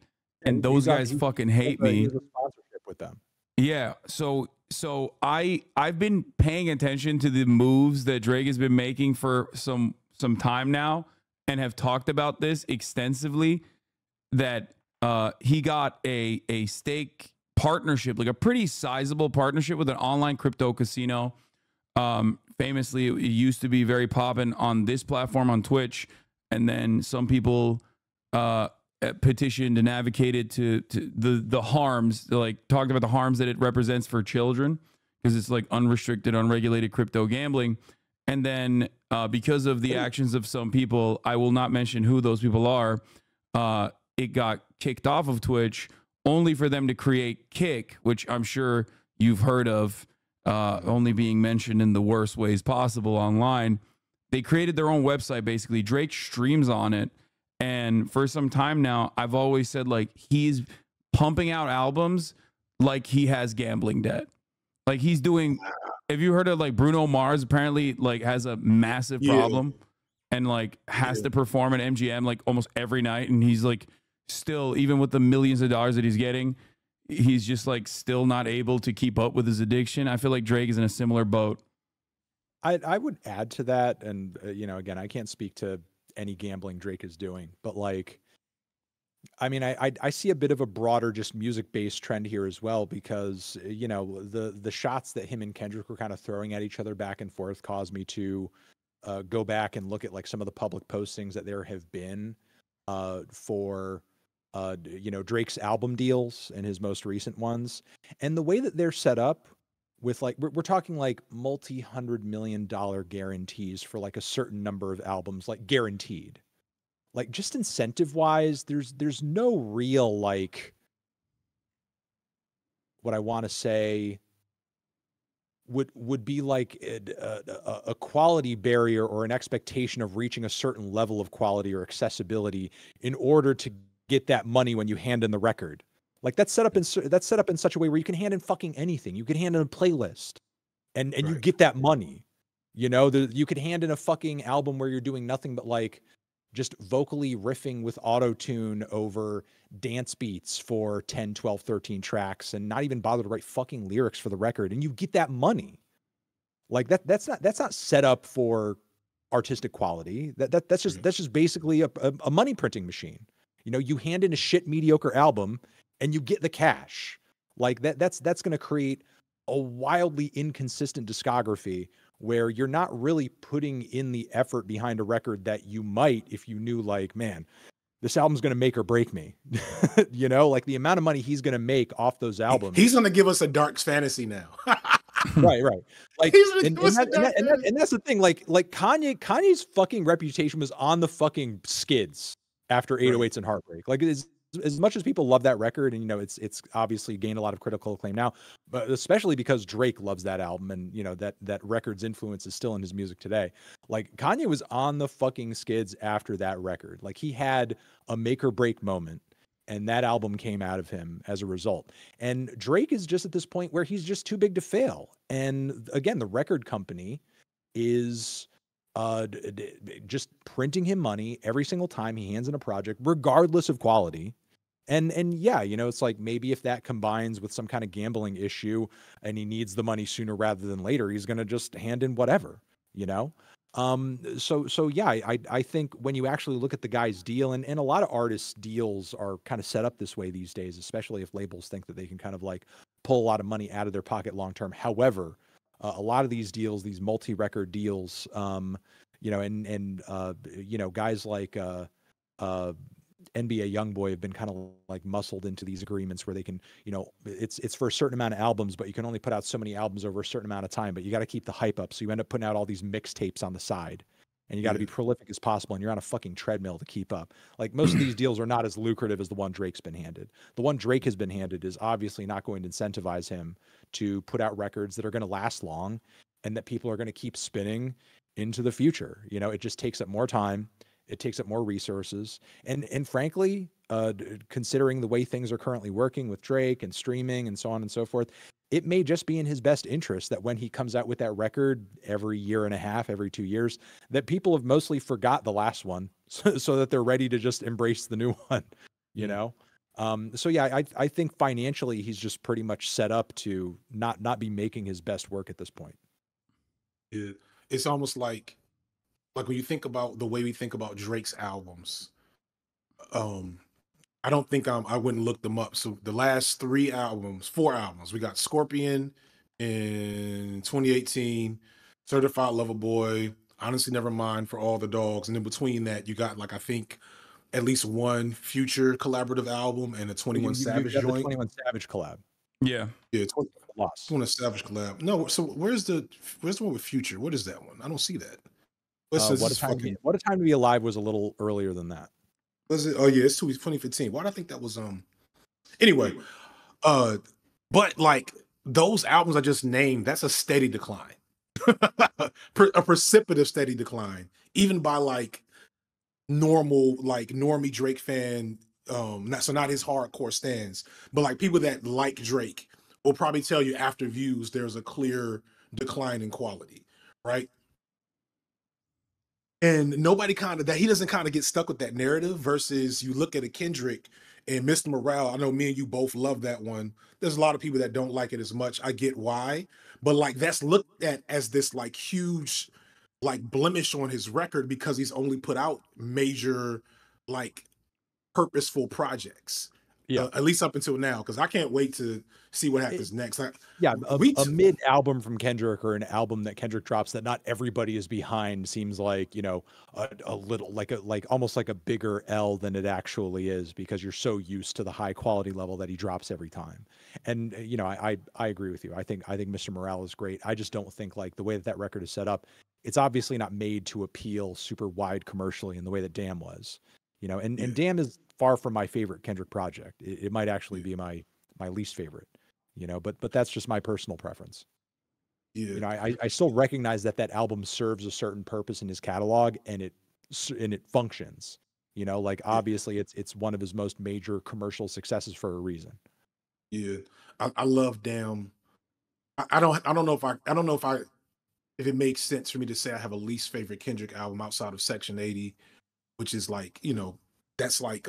Speaker 2: And those guys fucking hate me.
Speaker 5: He's a sponsorship with them.
Speaker 2: Yeah. So I've been paying attention to the moves that Drake has been making for some time now, and have talked about this extensively, that he got a Stake partnership, like a pretty sizable partnership with an online crypto casino. Famously, it used to be very poppin' on this platform on Twitch, and then some people petitioned and advocated to the harms, like talked about the harms that it represents for children, because it's like unrestricted, unregulated crypto gambling. And then because of the actions of some people, I will not mention who those people are, it got kicked off of Twitch, only for them to create Kick, which I'm sure you've heard of, only being mentioned in the worst ways possible online. They created their own website, basically. Drake streams on it. And for some time now, I've always said, like, he's pumping out albums like he has gambling debt. Like he's doing, have you heard of like Bruno Mars apparently like has a massive problem and like has to perform at MGM like almost every night. And he's like still, even with the millions of dollars that he's getting, he's just like still not able to keep up with his addiction. I feel like Drake is in a similar boat.
Speaker 5: I would add to that. And, again, I can't speak to any gambling Drake is doing, but like, I mean, I see a bit of a broader, just music-based trend here as well, because the shots that him and Kendrick were kind of throwing at each other back and forth caused me to go back and look at like some of the public postings that there have been for Drake's album deals and his most recent ones, and the way that they're set up with like we're talking like multi-$100 million guarantees for like a certain number of albums, like guaranteed. Like just incentive wise, there's no real like what I want to say would be like a quality barrier or an expectation of reaching a certain level of quality or accessibility in order to get that money when you hand in the record. Like that's set up in such a way where you can hand in fucking anything. You can hand in a playlist and right. You get that money. You could hand in a fucking album where you're doing nothing but like just vocally riffing with auto-tune over dance beats for 10, 12, 13 tracks and not even bother to write fucking lyrics for the record, and you get that money. Like that's not set up for artistic quality. That's just basically a money printing machine. You hand in a shit mediocre album and you get the cash. Like that's going to create a wildly inconsistent discography where you're not really putting in the effort behind a record that you might if you knew like, man, this album's going to make or break me. You know, like the amount of money he's going to make off those albums.
Speaker 1: He's going to give us a dark fantasy now.
Speaker 5: Right. Like,
Speaker 1: He's gonna give us a dark
Speaker 5: and that's the thing. Like Kanye's fucking reputation was on the fucking skids after 808s and Heartbreak. Like, as much as people love that record, and you know, it's obviously gained a lot of critical acclaim now, but especially because Drake loves that album, and you know that record's influence is still in his music today. Like, Kanye was on the fucking skids after that record. Like, he had a make or break moment, and that album came out of him as a result. And Drake is just at this point where he's just too big to fail. And again, the record company is just printing him money every single time he hands in a project, regardless of quality. And yeah, you know, it's like, maybe if that combines with some kind of gambling issue and he needs the money sooner rather than later, he's going to just hand in whatever, you know? So yeah, I think when you actually look at the guy's deal, and a lot of artists' deals are kind of set up this way these days, especially if labels think that they can kind of like pull a lot of money out of their pocket long term. However, a lot of these deals, these multi-record deals, you know, and you know, guys like NBA YoungBoy have been kind of like muscled into these agreements where they can, you know, it's for a certain amount of albums, but you can only put out so many albums over a certain amount of time, but you got to keep the hype up. So you end up putting out all these mixtapes on the side, and you got to be prolific as possible, and you're on a fucking treadmill to keep up. Like, most of these deals are not as lucrative as the one Drake's been handed. The one Drake has been handed is obviously not going to incentivize him to put out records that are going to last long and that people are going to keep spinning into the future. You know, it just takes up more time. It takes up more resources. And frankly, considering the way things are currently working with Drake and streaming and so on and so forth, it may just be in his best interest that when he comes out with that record every year and a half, every 2 years, that people have mostly forgot the last one so that they're ready to just embrace the new one, you know? So yeah, I think financially he's just pretty much set up to not be making his best work at this point.
Speaker 1: Yeah. It's almost like when you think about the way we think about Drake's albums, I don't think I wouldn't look them up. So the last 4 albums, we got Scorpion in 2018, Certified Lover Boy, Honestly Nevermind, For All the Dogs, and in between that, you got like, I think, at least one Future collaborative album and a 21 Savage
Speaker 5: you
Speaker 1: joint.
Speaker 5: The 21 Savage collab.
Speaker 2: Yeah.
Speaker 1: Yeah, 21 Savage collab. No, so where's the one with Future? What is that one? I don't see that.
Speaker 5: What a Time to Be Alive was a little earlier than that.
Speaker 1: Was it? Oh yeah, it's 2015. Why do I think that was anyway? But like those albums I just named, that's a steady decline. A precipitous steady decline, even by like normie Drake fan, not his hardcore stans, but like people that like Drake will probably tell you after Views there's a clear decline in quality, right? And nobody he doesn't kind of get stuck with that narrative, versus you look at a Kendrick and Mr. Morale. I know me and you both love that one. There's a lot of people that don't like it as much. I get why, but like that's looked at as this like huge like blemish on his record because he's only put out major like purposeful projects.
Speaker 5: Yeah,
Speaker 1: at least up until now, because I can't wait to see what happens next.
Speaker 5: A mid album from Kendrick, or an album that Kendrick drops that not everybody is behind, seems like, you know, a little like almost like a bigger L than it actually is, because you're so used to the high quality level that he drops every time. And you know, I agree with you. I think Mr. Morale is great. I just don't think, like, the way that record is set up, it's obviously not made to appeal super wide commercially in the way that Damn was. You know, and Damn is far from my favorite Kendrick project. It might actually be my least favorite, you know, but that's just my personal preference. Yeah. You know, I still recognize that album serves a certain purpose in his catalog, and it functions, you know, like obviously it's one of his most major commercial successes for a reason.
Speaker 1: Yeah. I love Damn. I don't know if it makes sense for me to say I have a least favorite Kendrick album outside of Section 80, which is like, you know, that's like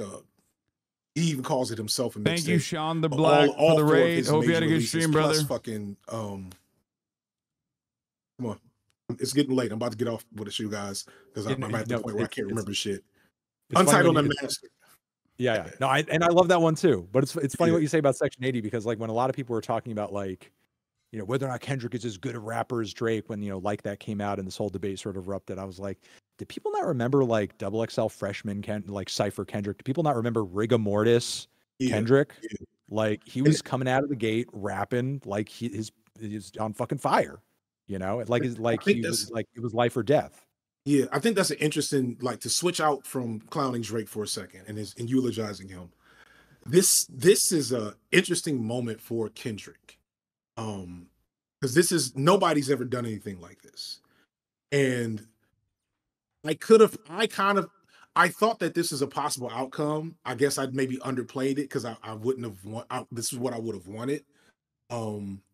Speaker 1: he even calls it himself a mixtape.
Speaker 2: Thank you, Sean the Black, for the raid. Hope you had a good stream, brother.
Speaker 1: Plus fucking come on, it's getting late. I'm about to get off with it, you guys, because I'm at the point where I can't remember shit. Untitled Unmastered.
Speaker 5: Yeah. No, I love that one too. But it's funny what you say about Section 80, because like when a lot of people were talking about, like, you know, whether or not Kendrick is as good a rapper as Drake, when, you know, Like That came out and this whole debate sort of erupted, I was like, did people not remember like double XL freshman like Cypher Kendrick? Do people not remember Rigor Mortis Kendrick?
Speaker 1: Yeah.
Speaker 5: Like he was coming out of the gate rapping like he's on fucking fire, you know, like he was like it was life or death.
Speaker 1: Yeah, I think that's an interesting, like, to switch out from clowning Drake for a second and eulogizing him. This is a interesting moment for Kendrick, because this is nobody's ever done anything like this, and I thought that this is a possible outcome. I guess I'd maybe underplayed it because I wouldn't have this is what I would have wanted.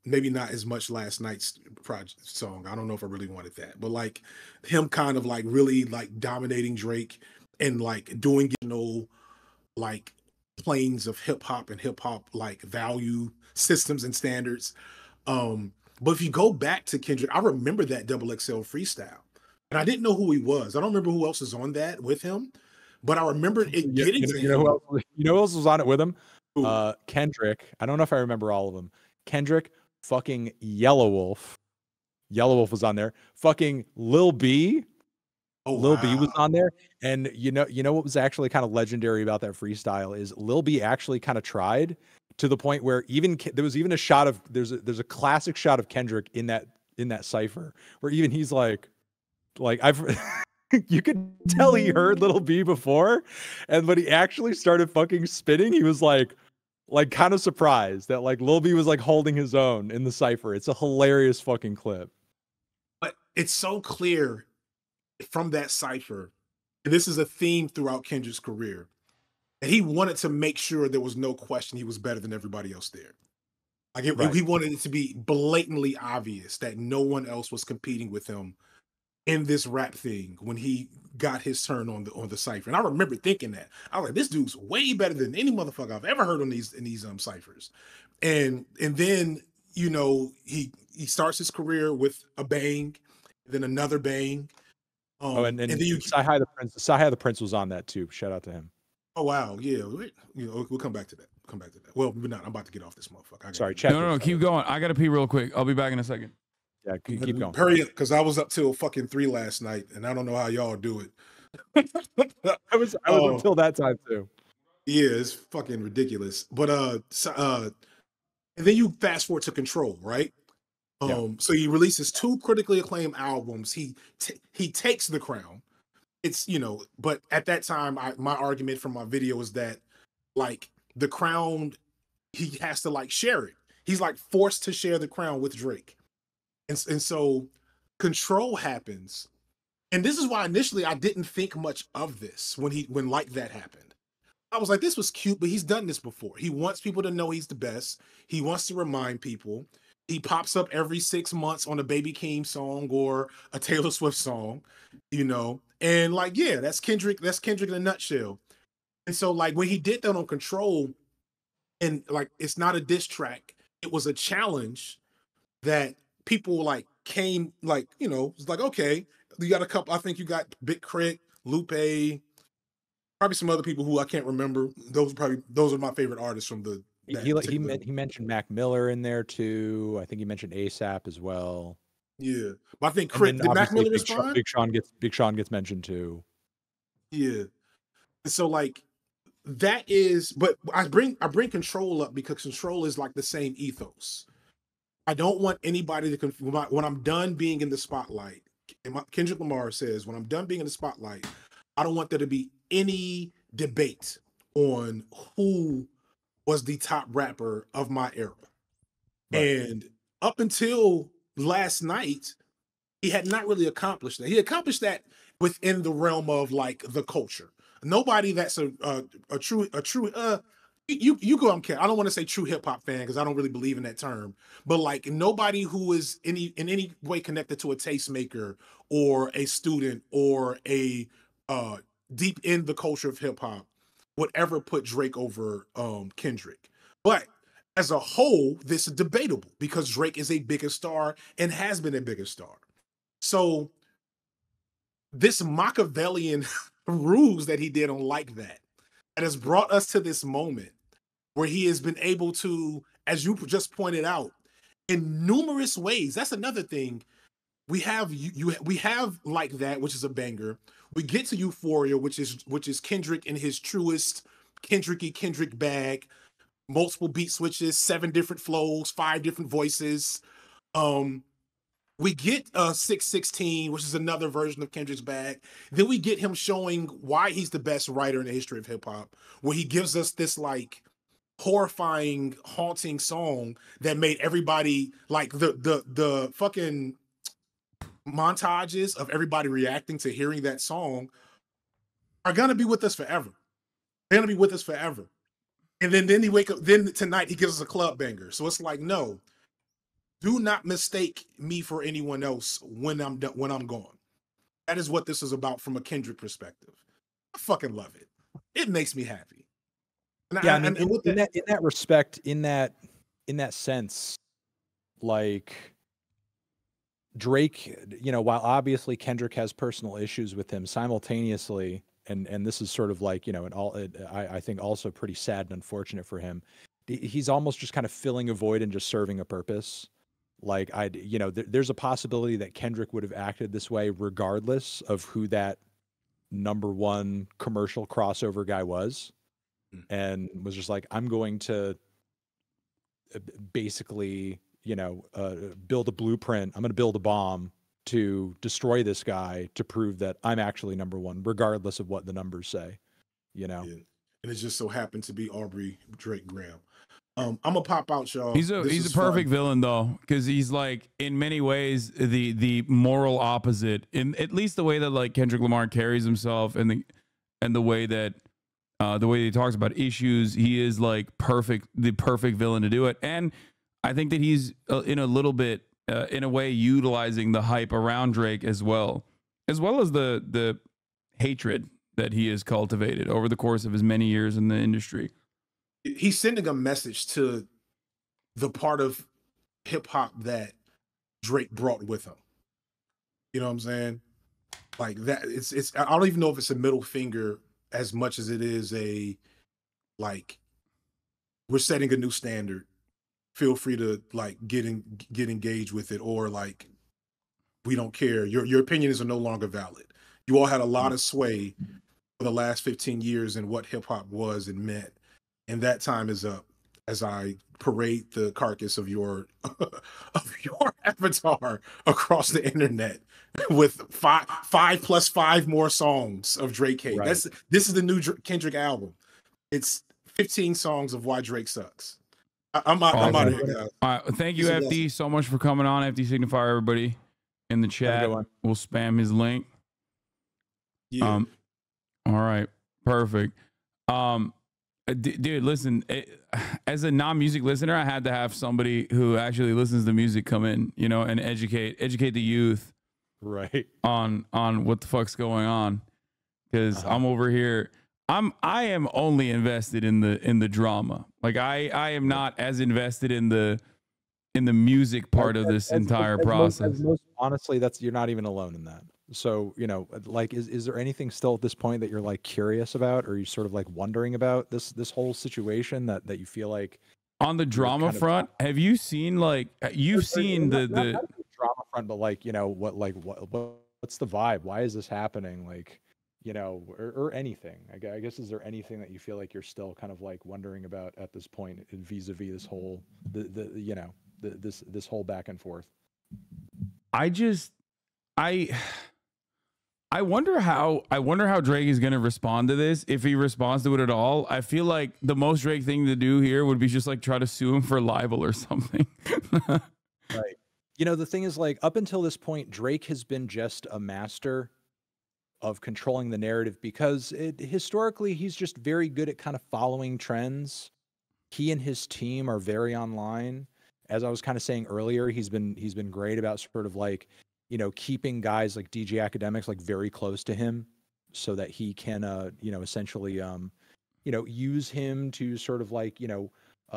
Speaker 1: Maybe not as much last night's project song. I don't know if I really wanted that, but like him kind of like really like dominating Drake and like doing, like planes of hip hop and hip hop like value systems and standards. But if you go back to Kendrick, I remember that double XL freestyle. And I didn't know who he was. I don't remember who else was on that with him, but I remember it getting to him.
Speaker 5: Who else was on it with him?
Speaker 1: Who?
Speaker 5: Kendrick. I don't know if I remember all of them. Kendrick, fucking Yellow Wolf. Yellow Wolf was on there. Fucking Lil B. Lil B was on there. And you know what was actually kind of legendary about that freestyle is Lil B actually kind of tried to the point where there was even a shot of there's a classic shot of Kendrick in that cipher where even he's like I've you could tell he heard Lil B before, and when he actually started fucking spitting, he was like kind of surprised that like Lil B was like holding his own in the cipher. It's a hilarious fucking clip.
Speaker 1: But it's so clear from that cipher, and this is a theme throughout Kendrick's career, and he wanted to make sure there was no question he was better than everybody else there. Like he wanted it to be blatantly obvious that no one else was competing with him in this rap thing when he got his turn on the cipher. And I remember thinking that. I was like, this dude's way better than any motherfucker I've ever heard in these ciphers. And then, he starts his career with a bang, then another bang.
Speaker 5: And then Sci-Hi the Prince was on that too. Shout out to him.
Speaker 1: Oh wow, yeah. We'll come back to that. Well, we're not. I'm about to get off this motherfucker.
Speaker 5: Sorry,
Speaker 2: no, keep going. I gotta pee real quick. I'll be back in a second.
Speaker 5: Yeah, keep going.
Speaker 1: Hurry up, because I was up till fucking 3 last night, and I don't know how y'all do it.
Speaker 5: I was until that time too.
Speaker 1: Yeah, it's fucking ridiculous. But and then you fast forward to Control, right? So he releases 2 critically acclaimed albums. He takes the crown. It's but at that time, my argument from my video was that like the crown, he has to like share it. He's like forced to share the crown with Drake. And so Control happens. And this is why initially I didn't think much of this when Like That happened. I was like, this was cute, but he's done this before. He wants people to know he's the best. He wants to remind people. He pops up every 6 months on a Baby Keem song or a Taylor Swift song, And like, yeah, that's Kendrick in a nutshell. And so like when he did that on Control, and like it's not a diss track, it was a challenge that people like came like, it's like, okay, you got a couple. I think you got Big Crit, Lupe, probably some other people who I can't remember. Those are my favorite artists from the.
Speaker 5: He mentioned Mac Miller in there too. I think he mentioned ASAP as well.
Speaker 1: Yeah, but I think Crit, did Mac Miller respond?
Speaker 5: Big Sean gets mentioned too.
Speaker 1: Yeah, and so like that is, but I bring Control up because Control is like the same ethos. I don't want anybody to when I'm done being in the spotlight. And Kendrick Lamar says, when I'm done being in the spotlight, I don't want there to be any debate on who was the top rapper of my era. Right. And up until last night, he had not really accomplished that. He accomplished that within the realm of like the culture. Nobody that's a true you go. I don't want to say true hip hop fan because I don't really believe in that term. But like nobody who is in any way connected to a tastemaker or a student or a deep in the culture of hip hop would ever put Drake over Kendrick. But as a whole, this is debatable because Drake is a bigger star and has been a bigger star. So this Machiavellian ruse that he did on Like That has brought us to this moment where he has been able to, as you just pointed out, in numerous ways. That's another thing. we have we have Like That, which is a banger. We get to Euphoria, which is Kendrick in his truest Kendrick bag. Multiple beat switches, 7 different flows, 5 different voices. We get 616, which is another version of Kendrick's bag. Then we get him showing why he's the best writer in the history of hip hop, where he gives us this like horrifying, haunting song that made everybody like the fucking montages of everybody reacting to hearing that song are gonna be with us forever. They're gonna be with us forever. And then he wake up. Then tonight he gives us a club banger. So it's like, no, do not mistake me for anyone else when I'm done, when I'm gone. That is what this is about from a Kendrick perspective. I fucking love it. It makes me happy. And
Speaker 5: yeah, I mean, in that respect, in that sense, like Drake, you know, while obviously Kendrick has personal issues with him, simultaneously. And this is sort of like, you know, I think also pretty sad and unfortunate for him. He's almost just kind of filling a void and just serving a purpose. Like you know, there's a possibility that Kendrick would have acted this way regardless of who that #1 commercial crossover guy was, and was just like, I'm going to basically, you know, build a blueprint. I'm going to build a bomb to destroy this guy to prove that I'm actually #1, regardless of what the numbers say, you know?
Speaker 1: Yeah. And it just so happened to be Aubrey Drake Graham. I'm gonna pop out, y'all.
Speaker 2: He's a perfect villain though, because he's like in many ways the moral opposite, in at least the way that like Kendrick Lamar carries himself and the way that the way he talks about issues. He is like the perfect villain to do it. And I think that he's in a little bit in a way utilizing the hype around Drake as well as the hatred that he has cultivated over the course of his many years in the industry.
Speaker 1: He's sending a message to the part of hip hop that Drake brought with him. You know what I'm saying? Like that. It's. I don't even know if it's a middle finger as much as it is a like, we're setting a new standard. Feel free to like get engaged with it, or like, we don't care. Your opinions are no longer valid. You all had a lot of sway for the last 15 years in what hip hop was and meant, and that time is up as I parade the carcass of your avatar across the internet with five plus 5 more songs of Drake hate. Right. This is the new Kendrick album. It's 15 songs of why Drake sucks. I'm out of here, guys.
Speaker 2: All right, thank you, FD, so much for coming on. FD Signifier, everybody in the chat. We'll spam his link.
Speaker 1: Yeah.
Speaker 2: All right, perfect. Dude, listen. As a non-music listener, I had to have somebody who actually listens to music come in, you know, and educate the youth,
Speaker 5: right,
Speaker 2: on what the fuck's going on. Because I'm over here. I am only invested in the drama. Like I am not as invested in the music part of this entire process.
Speaker 5: Honestly, you're not even alone in that. So, you know, like, is there anything still at this point that you're like curious about, or are you sort of like wondering about this whole situation that you feel like
Speaker 2: on the drama front? Have you seen like seen the
Speaker 5: drama front, but like, you know, what's the vibe? Why is this happening? Like, you know, or anything. I guess, is there anything that you feel like you're still kind of like wondering about at this point vis-a-vis this whole you know, this whole back and forth?
Speaker 2: I wonder how Drake is going to respond to this, if he responds to it at all. I feel like the most Drake thing to do here would be just like try to sue him for libel or something.
Speaker 5: Right. You know, the thing is, like, up until this point, Drake has been just a master of controlling the narrative, because historically he's just very good at kind of following trends. He and his team are very online. As I was kind of saying earlier, he's been great about sort of like, you know, keeping guys like DJ Academics like very close to him, so that he can you know, essentially you know, use him to sort of like, you know,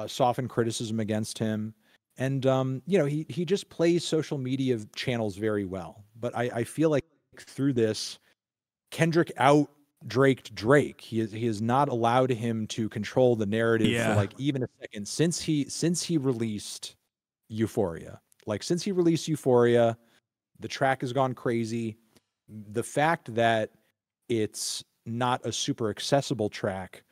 Speaker 5: soften criticism against him. And you know, he just plays social media channels very well. But I feel like through this, Kendrick out-Draked Drake. He has not allowed him to control the narrative for like even a second since he released Euphoria. Like, since he released Euphoria, The track has gone crazy. The fact that it's not a super accessible track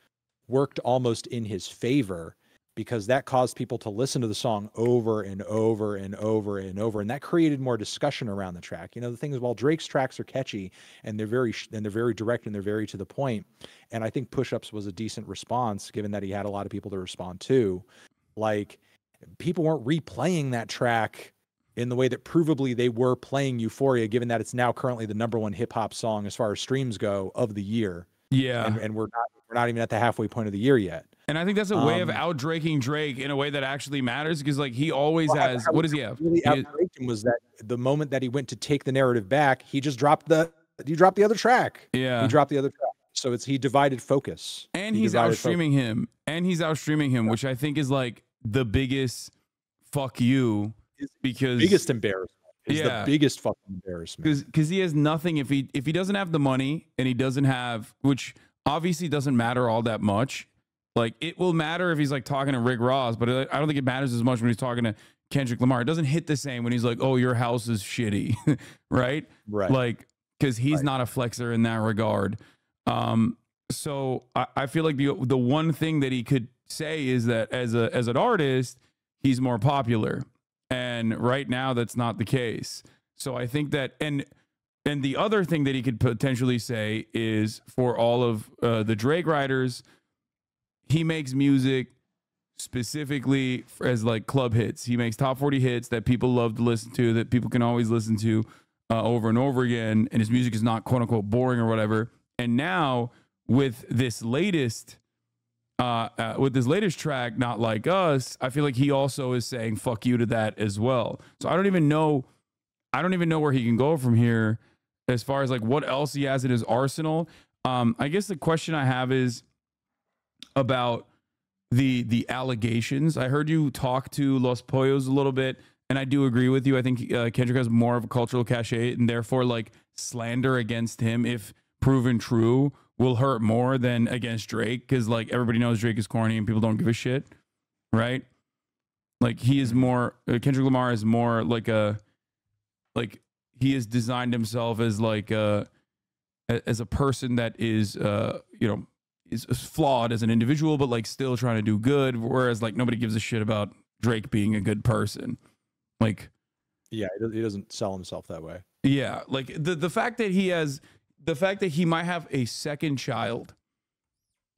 Speaker 5: worked almost in his favor, because that caused people to listen to the song over and over and over and over, and that created more discussion around the track. You know, the thing is, while Drake's tracks are catchy and they're very direct and they're very to the point, and I think Push Ups was a decent response given that he had a lot of people to respond to. Like, people weren't replaying that track in the way that provably they were playing Euphoria, given that it's now currently the #1 hip hop song as far as streams go of the year.
Speaker 2: Yeah,
Speaker 5: and we're not even at the halfway point of the year yet.
Speaker 2: And I think that's a way of out-draking Drake in a way that actually matters, because like he always has. What does he have?
Speaker 5: Really out-draked him was that the moment that he went to take the narrative back, he just dropped the other track.
Speaker 2: Yeah,
Speaker 5: he dropped the other track. So he divided focus,
Speaker 2: and he's outstreaming him, which I think is like the biggest fuck you, because
Speaker 5: biggest embarrassment. Is the biggest fucking embarrassment,
Speaker 2: because he has nothing. If he doesn't have the money, and he doesn't have, which obviously doesn't matter all that much. Like, it will matter if he's like talking to Rick Ross, but I don't think it matters as much when he's talking to Kendrick Lamar. It doesn't hit the same when he's like, "Oh, your house is shitty," right?
Speaker 5: Right.
Speaker 2: Like, because he's not a flexer in that regard. So I feel like the one thing that he could say is that as an artist, he's more popular, and right now that's not the case. So I think that and the other thing that he could potentially say is, for all of the Drake writers, he makes music specifically as like club hits. He makes top 40 hits that people love to listen to, that people can always listen to over and over again. And his music is not quote unquote boring or whatever. And now with this latest track, Not Like Us, I feel like he also is saying fuck you to that as well. So I don't even know where he can go from here as far as like what else he has in his arsenal. I guess the question I have is about the allegations. I heard you talk to Los Pollos a little bit, and I do agree with you. I think Kendrick has more of a cultural cachet, and therefore like slander against him, if proven true, will hurt more than against Drake, because like everybody knows Drake is corny and people don't give a shit, right? Like, he is more Kendrick Lamar is more like he has designed himself as like as a person that is is flawed as an individual, but like still trying to do good, whereas like nobody gives a shit about Drake being a good person. Like,
Speaker 5: yeah, he doesn't sell himself that way.
Speaker 2: Yeah, like the fact that he might have a second child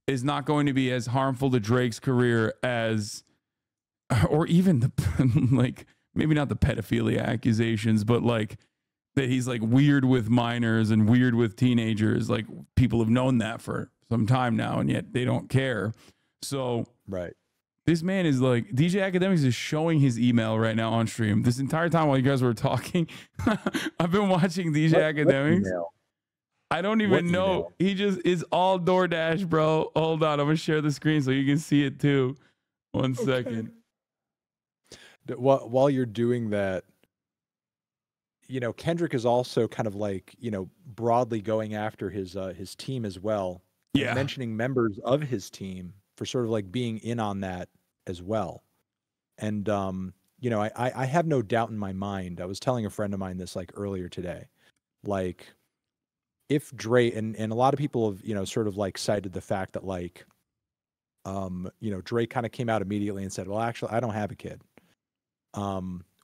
Speaker 2: is not going to be as harmful to Drake's career as, or even the like, maybe not the pedophilia accusations, but like that he's like weird with minors and weird with teenagers. Like, people have known that for some time now, and yet they don't care. So
Speaker 5: right,
Speaker 2: this man is like, DJ Academics is showing his email right now on stream. This entire time while you guys were talking, I've been watching DJ Academics. I don't even know. Email? He just is all DoorDash, bro. Hold on, I'm gonna share the screen so you can see it too. One second.
Speaker 5: While you're doing that, you know, Kendrick is also kind of like, you know, broadly going after his team as well.
Speaker 2: Yeah.
Speaker 5: Mentioning members of his team for sort of like being in on that as well. And, you know, I have no doubt in my mind. I was telling a friend of mine this like earlier today, like, if Drake, and a lot of people have, you know, sort of like cited the fact that like, you know, Drake kind of came out immediately and said, well, actually, I don't have a kid.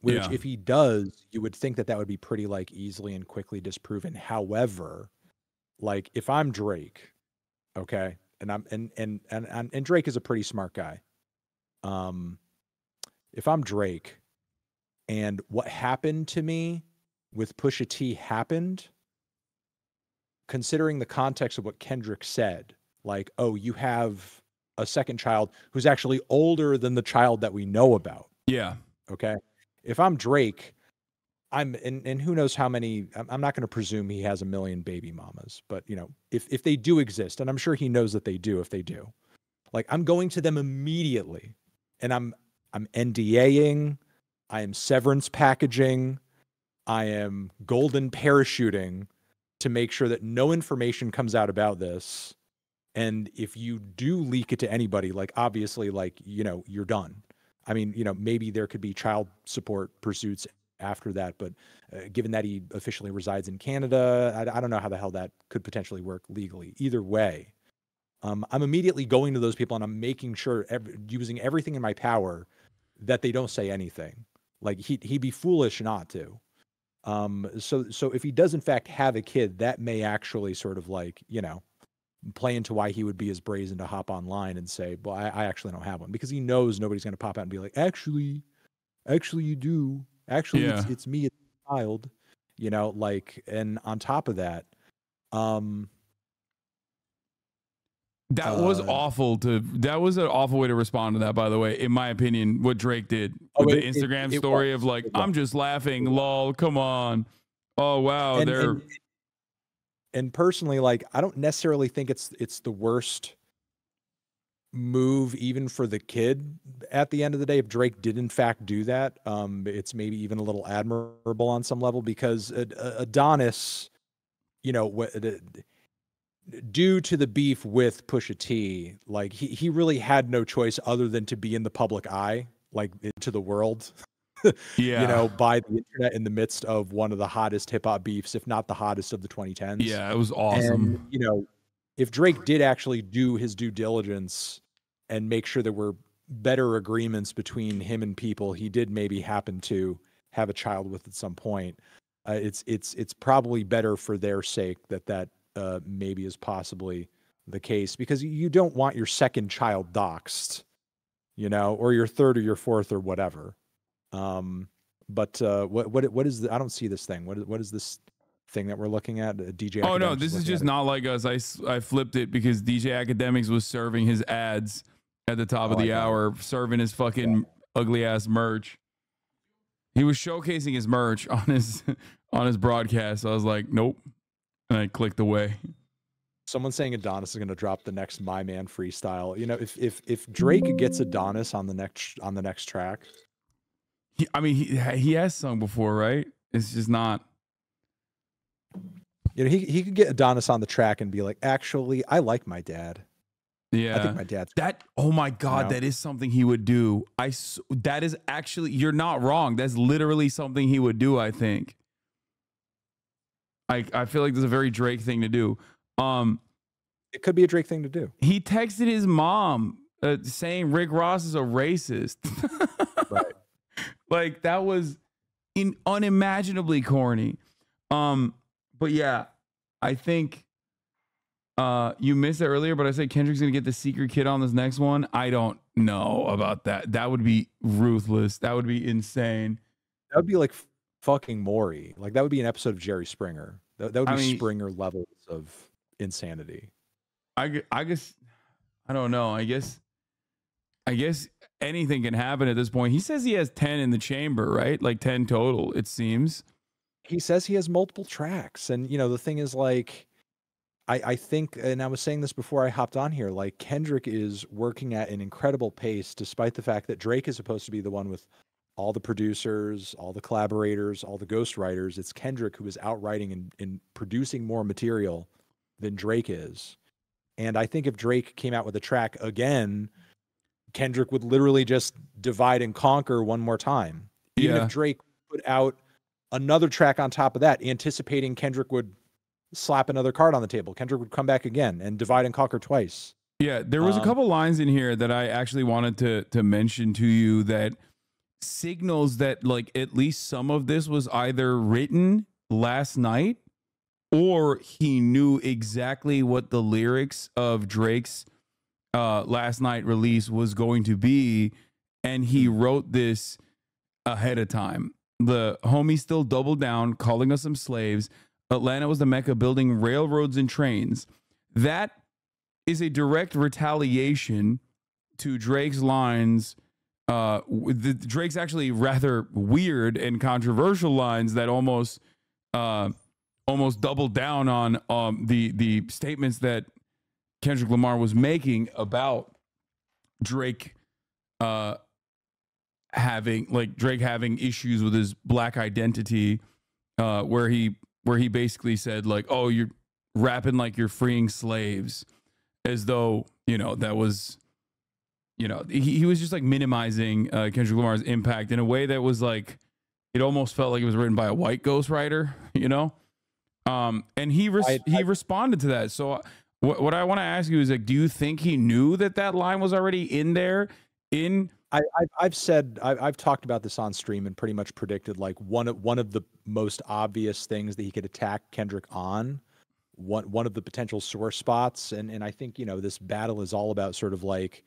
Speaker 5: Which if he does, you would think that that would be pretty like easily and quickly disproven. However, like, if I'm Drake, okay, and Drake is a pretty smart guy. If I'm Drake and what happened to me with Pusha T happened, considering the context of what Kendrick said, like, oh, you have a second child who's actually older than the child that we know about.
Speaker 2: Yeah.
Speaker 5: Okay. If I'm Drake, and who knows how many, I'm not going to presume he has a million baby mamas, but you know, if they do exist, and I'm sure he knows that they do, if they do, like, I'm going to them immediately, and I'm NDAing, I am severance packaging, I am golden parachuting to make sure that no information comes out about this. And if you do leak it to anybody, like, obviously, like, you know, you're done. I mean, you know, maybe there could be child support pursuits after that. But given that he officially resides in Canada, I don't know how the hell that could potentially work legally. Either way, I'm immediately going to those people and I'm making sure, using everything in my power, that they don't say anything. Like he'd be foolish not to. So if he does in fact have a kid, that may actually sort of like, you know, play into why he would be as brazen to hop online and say, well, I actually don't have one, because he knows nobody's going to pop out and be like, actually you do. Actually,
Speaker 2: Yeah.
Speaker 5: it's me, it's a child, you know, like, and on top of that,
Speaker 2: that was awful that was an awful way to respond to that, by the way, in my opinion, what Drake did with the Instagram story of like, I'm just laughing, lol, come on. Oh, wow.
Speaker 5: And personally, like, I don't necessarily think it's the worst move even for the kid at the end of the day. If Drake did in fact do that, it's maybe even a little admirable on some level, because Adonis, you know, due to the beef with Pusha T, like he really had no choice other than to be in the public eye, like to the world.
Speaker 2: Yeah.
Speaker 5: You know, by the internet, in the midst of one of the hottest hip hop beefs, if not the hottest of the 2010s.
Speaker 2: Yeah, it was awesome.
Speaker 5: And, you know, if Drake did actually do his due diligence and make sure there were better agreements between him and people he did maybe happen to have a child with at some point, it's probably better for their sake that maybe is possibly the case, because you don't want your second child doxxed, you know, or your third or your fourth or whatever. But what is I don't see this thing. What is this thing that we're looking at? DJ.
Speaker 2: Oh no, this is just not like us. I flipped it because DJ Academics was serving his ads at the top of the hour, serving his fucking ugly ass merch. He was showcasing his merch on his broadcast. So I was like, nope, and I clicked away.
Speaker 5: Someone's saying Adonis is going to drop the next My Man freestyle. You know, if Drake gets Adonis on the next track.
Speaker 2: He has sung before, right? It's just not.
Speaker 5: You know, he could get Adonis on the track and be like, actually, I like my dad.
Speaker 2: Yeah,
Speaker 5: I think my dad's
Speaker 2: that. Oh my God,
Speaker 5: you know?
Speaker 2: that is something he would do. That is actually, you're not wrong. That's literally something he would do. I think. I feel like there's a very Drake thing to do.
Speaker 5: It could be a Drake thing to do.
Speaker 2: He texted his mom saying Rick Ross is a racist.
Speaker 5: Right.
Speaker 2: Like that was unimaginably corny. But yeah, I think you missed it earlier, but I said Kendrick's gonna get the secret kid on this next one. I don't know about that. That would be ruthless. That would be insane.
Speaker 5: That would be like fucking Maury. Like that would be an episode of Jerry Springer. That would be Springer levels of insanity.
Speaker 2: I guess I don't know. I guess anything can happen at this point. He says he has 10 in the chamber, right? Like 10 total, it seems.
Speaker 5: He says he has multiple tracks. And, you know, the thing is, like, I think, and I was saying this before I hopped on here, like, Kendrick is working at an incredible pace, despite the fact that Drake is supposed to be the one with all the producers, all the collaborators, all the ghostwriters. It's Kendrick who is out writing and producing more material than Drake is. And I think if Drake came out with a track again, Kendrick would literally just divide and conquer one more time. Even if Drake put out another track on top of that, anticipating Kendrick would slap another card on the table, Kendrick would come back again and divide and conquer twice.
Speaker 2: Yeah, there was a couple lines in here that I actually wanted to mention to you that signals that like at least some of this was either written last night or he knew exactly what the lyrics of Drake's last night release was going to be, and he wrote this ahead of time. The homie still doubled down, calling us some slaves. Atlanta was the Mecca, building railroads and trains. That is a direct retaliation to Drake's lines. Drake's actually rather weird and controversial lines that almost doubled down on the statements that Kendrick Lamar was making about Drake having issues with his black identity, where he basically said like, oh, you're rapping like you're freeing slaves, as though, you know, that was, you know, he was just like minimizing Kendrick Lamar's impact in a way that was like, it almost felt like it was written by a white ghostwriter, you know? And he responded to that. So what I want to ask you is, like, do you think he knew that that line was already in there?
Speaker 5: I've talked about this on stream and pretty much predicted, like, one of the most obvious things that he could attack Kendrick on, one of the potential sore spots, and I think, you know, this battle is all about sort of like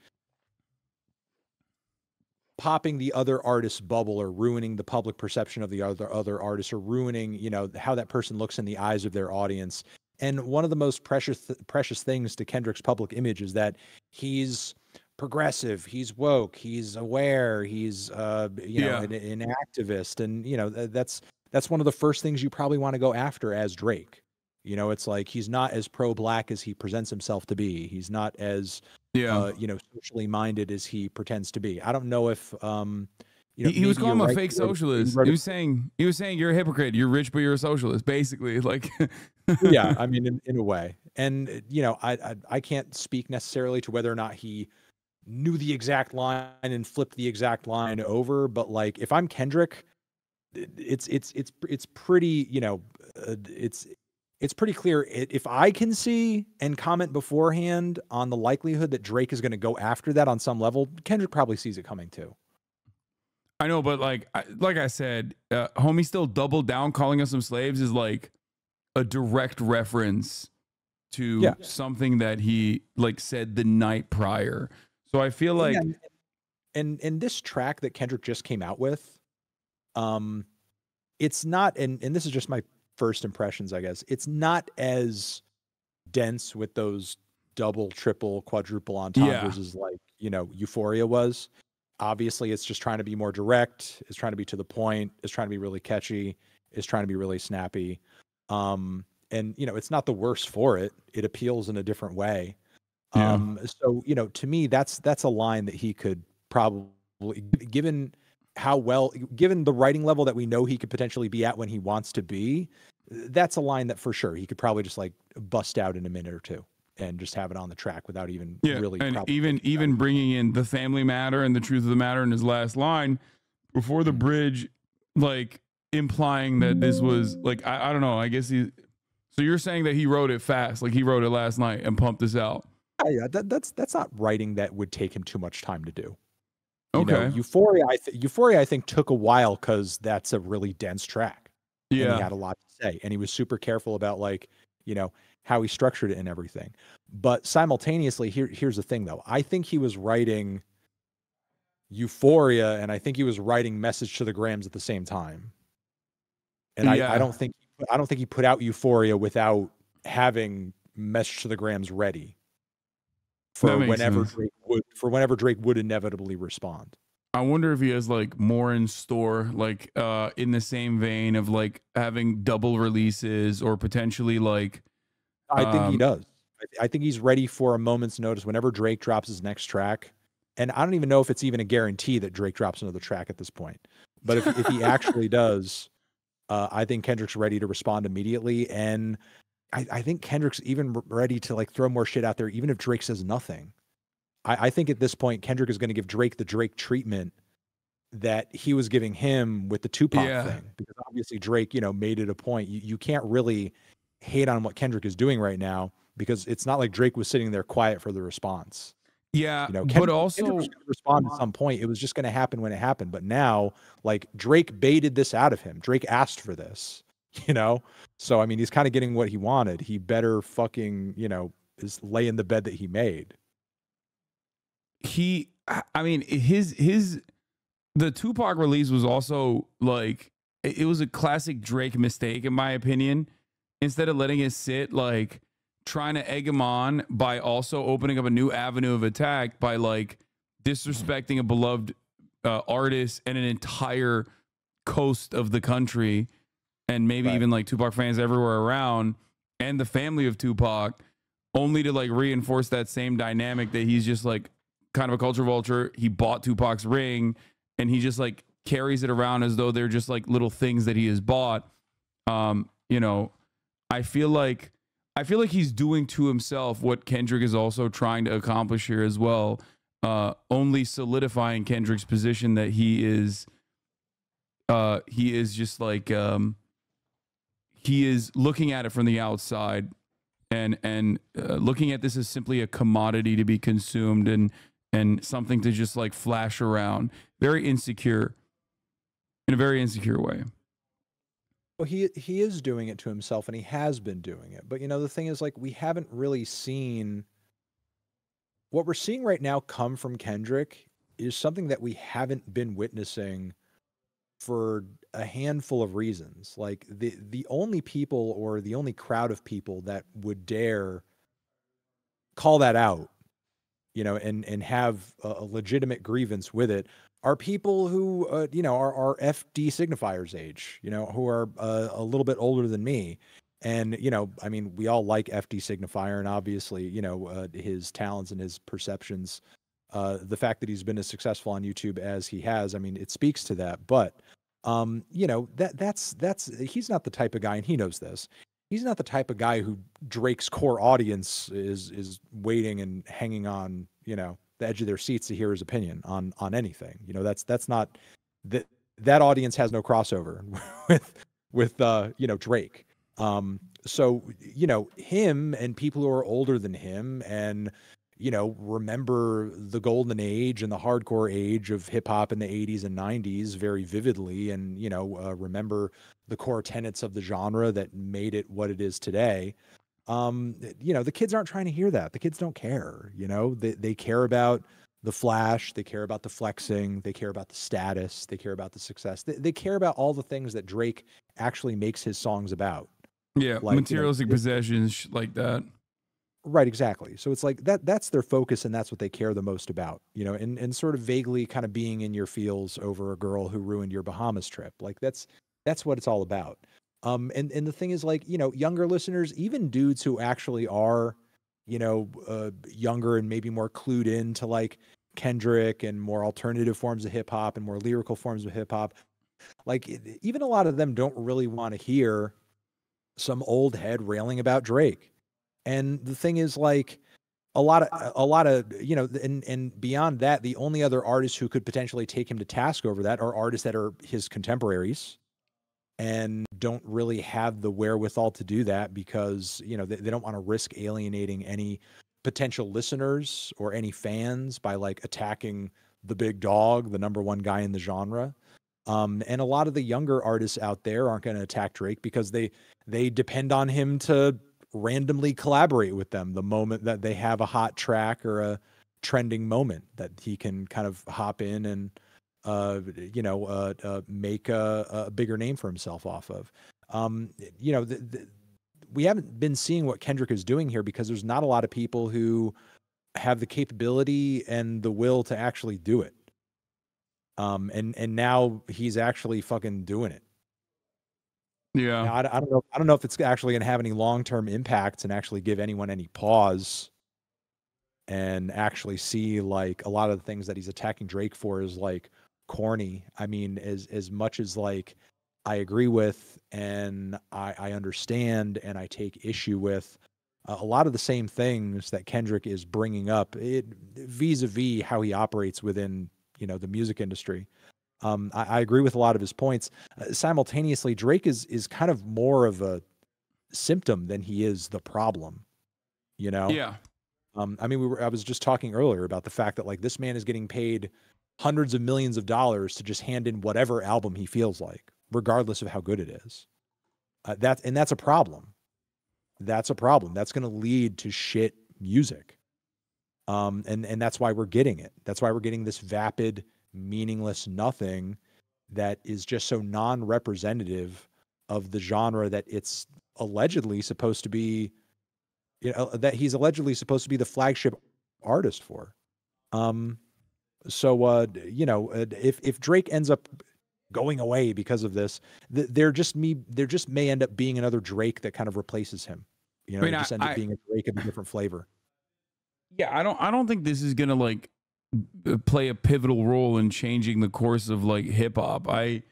Speaker 5: popping the other artist's bubble or ruining the public perception of the other artist, or ruining, you know, how that person looks in the eyes of their audience. And one of the most precious things to Kendrick's public image is that he's progressive, he's woke, he's aware, he's you know, an activist, and you know, that's one of the first things you probably want to go after as Drake. You know, it's like he's not as pro-black as he presents himself to be. He's not as you know, socially minded as he pretends to be. I don't know if you know,
Speaker 2: he was calling him a fake socialist. He was saying you're a hypocrite. You're rich, but you're a socialist, basically. Like,
Speaker 5: yeah, I mean, in a way. And you know, I can't speak necessarily to whether or not he knew the exact line and flipped the exact line over, but like, if I'm Kendrick, it's pretty, you know, it's pretty clear. If I can see and comment beforehand on the likelihood that Drake is going to go after that on some level, Kendrick probably sees it coming too.
Speaker 2: I know, but like I said, homie still doubled down. Calling us some slaves is like a direct reference to something that he like said the night prior. So I feel like,
Speaker 5: and this track that Kendrick just came out with, it's not, and this is just my first impressions, I guess. It's not as dense with those double, triple, quadruple entendres as, like, you know, Euphoria was. Obviously, it's just trying to be more direct. It's trying to be to the point. It's trying to be really catchy. It's trying to be really snappy. And you know, it's not the worse for it. It appeals in a different way. So, you know, to me, that's a line that he could probably, given the writing level that we know he could potentially be at when he wants to be, that's a line that for sure he could probably just like bust out in a minute or two and just have it on the track without even really.
Speaker 2: And even bringing in the family matter and the truth of the matter in his last line before the bridge, like implying that this was like, I don't know, I guess so you're saying that he wrote it fast, like he wrote it last night and pumped this out.
Speaker 5: Yeah, that's not writing that would take him too much time to do.
Speaker 2: Okay.
Speaker 5: You know, Euphoria, I think took a while because that's a really dense track.
Speaker 2: Yeah.
Speaker 5: And he had a lot to say, and he was super careful about, like, you know, how he structured it and everything. But simultaneously, here's the thing though. I think he was writing Euphoria, and I think he was writing Message to the Grams at the same time. And I don't think he put out Euphoria without having Message to the Grams ready for whenever Drake would inevitably respond.
Speaker 2: I wonder if he has like more in store, like in the same vein of like having double releases, or potentially like.
Speaker 5: I think he does. I think he's ready for a moment's notice whenever Drake drops his next track. And I don't even know if it's even a guarantee that Drake drops another track at this point. But if he actually does, I think Kendrick's ready to respond immediately. And I think Kendrick's even ready to like throw more shit out there, even if Drake says nothing. I think at this point, Kendrick is going to give Drake the Drake treatment that he was giving him with the Tupac thing. Because obviously Drake, you know, made it a point. You can't really hate on what Kendrick is doing right now, because it's not like Drake was sitting there quiet for the response.
Speaker 2: Yeah,
Speaker 5: you know,
Speaker 2: but also
Speaker 5: Kendrick was going to respond at some point. It was just going to happen when it happened. But now, like, Drake baited this out of him. Drake asked for this, you know? So, I mean, he's kind of getting what he wanted. He better fucking, you know, is lay in the bed that he made.
Speaker 2: I mean, the Tupac release was also like, it was a classic Drake mistake, in my opinion. Instead of letting it sit, like trying to egg him on by also opening up a new avenue of attack by like disrespecting a beloved artist and an entire coast of the country, and maybe even like Tupac fans everywhere around, and the family of Tupac, only to like reinforce that same dynamic that he's just like kind of a culture vulture. He bought Tupac's ring and he just like carries it around as though they're just like little things that he has bought. You know, I feel like he's doing to himself what Kendrick is also trying to accomplish here as well, only solidifying Kendrick's position that he is he is just like he is looking at it from the outside and looking at this as simply a commodity to be consumed and something to just like flash around. Very insecure, in a very insecure way.
Speaker 5: Well, he is doing it to himself, and he has been doing it. But the thing is, like, we haven't really seen what we're seeing right now come from Kendrick is something that we haven't been witnessing for a handful of reasons. Like the only people or the only crowd of people that would dare call that out, and have a legitimate grievance with it are people who, are FD signifiers age, who are a little bit older than me. And, I mean, we all like FD signifier and obviously, his talents and his perceptions, the fact that he's been as successful on YouTube as he has, I mean, it speaks to that. But, that's he's not the type of guy, and he knows this. He's not the type of guy who Drake's core audience is waiting and hanging on, the edge of their seats to hear his opinion on anything. That's not that audience has no crossover with Drake. So him and people who are older than him and remember the golden age and the hardcore age of hip hop in the 80s and 90s very vividly, and remember the core tenets of the genre that made it what it is today. The kids aren't trying to hear that. The kids don't care. They care about the flash, they care about the flexing, they care about the status, they care about the success. They care about all the things that Drake actually makes his songs about.
Speaker 2: Yeah, like, materialistic possessions like that.
Speaker 5: Right, exactly. So it's like that's their focus, and that's what they care the most about, and sort of vaguely kind of being in your feels over a girl who ruined your Bahamas trip. Like that's what it's all about. And the thing is, like, younger listeners, even dudes who actually are, younger and maybe more clued in to like Kendrick and more alternative forms of hip hop and more lyrical forms of hip hop, like even a lot of them don't really want to hear some old head railing about Drake. And the thing is, like, a lot of and beyond that, the only other artists who could potentially take him to task over that are artists that are his contemporaries and don't really have the wherewithal to do that because, they don't want to risk alienating any potential listeners or any fans by like attacking the big dog, the number one guy in the genre. And a lot of the younger artists out there aren't going to attack Drake because they depend on him to randomly collaborate with them the moment that they have a hot track or a trending moment that he can kind of hop in and make a bigger name for himself off of. We haven't been seeing what Kendrick is doing here because there's not a lot of people who have the capability and the will to actually do it. And now he's actually fucking doing it.
Speaker 2: Yeah.
Speaker 5: Now, I don't know if it's actually going to have any long-term impacts and actually give anyone any pause and actually see like a lot of the things that he's attacking Drake for is like corny. I mean, as much as like I agree with and I understand and I take issue with a lot of the same things that Kendrick is bringing up, vis-a-vis how he operates within the music industry. I agree with a lot of his points. Simultaneously, Drake is kind of more of a symptom than he is the problem.
Speaker 2: Yeah.
Speaker 5: I mean, I was just talking earlier about the fact that like this man is getting paid hundreds of millions of dollars to just hand in whatever album he feels like, regardless of how good it is. That's a problem. That's a problem. That's going to lead to shit music. And that's why we're getting it. That's why we're getting this vapid, meaningless nothing that is just so non-representative of the genre that it's allegedly supposed to be, that he's allegedly supposed to be the flagship artist for. If Drake ends up going away because of this, there just may end up being another Drake that kind of replaces him. It just ends up being a Drake of a different flavor.
Speaker 2: Yeah, I don't think this is gonna like play a pivotal role in changing the course of like hip hop. I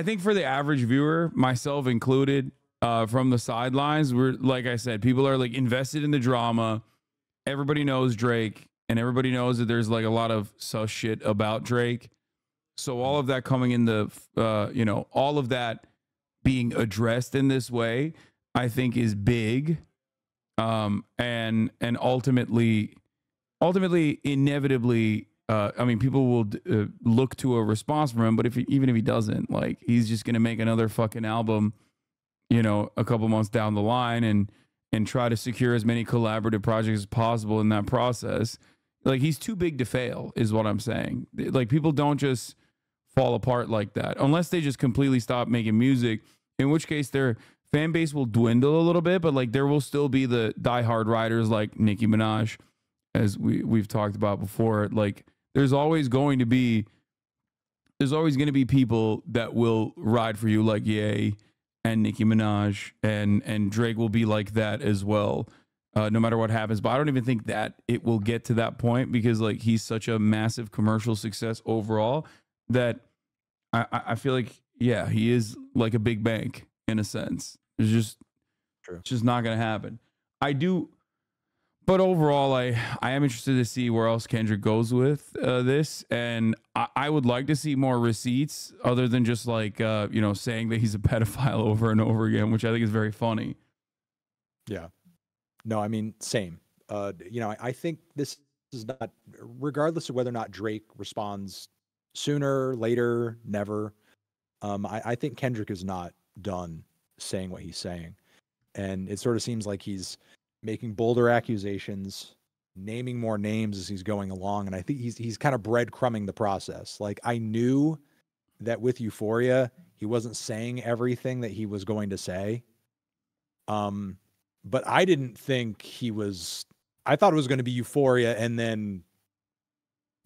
Speaker 2: think for the average viewer, myself included, from the sidelines, we're, like I said, people are like invested in the drama. Everybody knows Drake, and everybody knows that there's like a lot of sus shit about Drake. So all of that coming in the, you know, all of that being addressed in this way, I think is big. And ultimately, inevitably, I mean, people will look to a response from him, but even if he doesn't, like, he's just going to make another fucking album, you know, a couple months down the line and try to secure as many collaborative projects as possible in that process. Like, he's too big to fail is what I'm saying. Like, people don't just fall apart like that unless they just completely stop making music, in which case their fan base will dwindle a little bit, but like there will still be the diehard riders like Nicki Minaj, as we've talked about before. Like, there's always going to be people that will ride for you, like Ye and Nicki Minaj, and Drake will be like that as well, no matter what happens. But I don't even think that it will get to that point, because like he's such a massive commercial success overall that I feel like, yeah, he is like a big bank in a sense. It's just not going to happen. But overall, I am interested to see where else Kendrick goes with this, and I would like to see more receipts other than just like you know, saying that he's a pedophile over and over again, which I think is very funny.
Speaker 5: Yeah, no, I mean, same. You know, I think this is not, regardless of whether or not Drake responds sooner, later, never. I think Kendrick is not done saying what he's saying, and it sort of seems like he's making bolder accusations, naming more names as he's going along, and I think he's kind of breadcrumbing the process. Like, I knew that with Euphoria, he wasn't saying everything that he was going to say, but I didn't think he was. I thought it was going to be Euphoria and then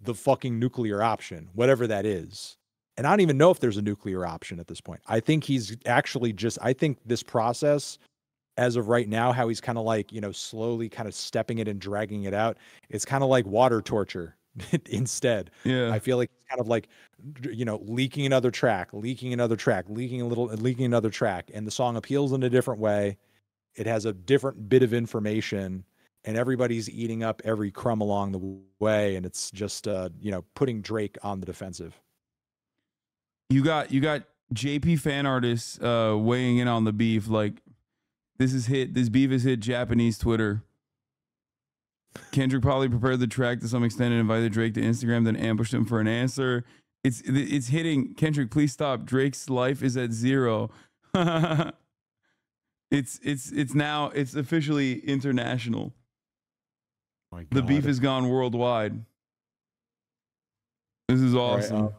Speaker 5: the fucking nuclear option, whatever that is. And I don't even know if there's a nuclear option at this point. I think he's actually I think this process, as of right now, how he's kind of like, you know, slowly kind of stepping it and dragging it out, it's kind of like water torture instead.
Speaker 2: Yeah.
Speaker 5: I feel like it's kind of like, you know, leaking another track, leaking another track, leaking another track. And the song appeals in a different way. It has a different bit of information, and everybody's eating up every crumb along the way. And it's just, you know, putting Drake on the defensive.
Speaker 2: You got JP fan artists weighing in on the beef. Like, this beef has hit Japanese Twitter. Kendrick probably prepared the track to some extent and invited Drake to Instagram, then ambushed him for an answer. It's hitting Kendrick. Please stop. Drake's life is at 0. It's now officially international.
Speaker 5: Oh my God.
Speaker 2: The beef has gone worldwide. This is awesome.
Speaker 5: Right,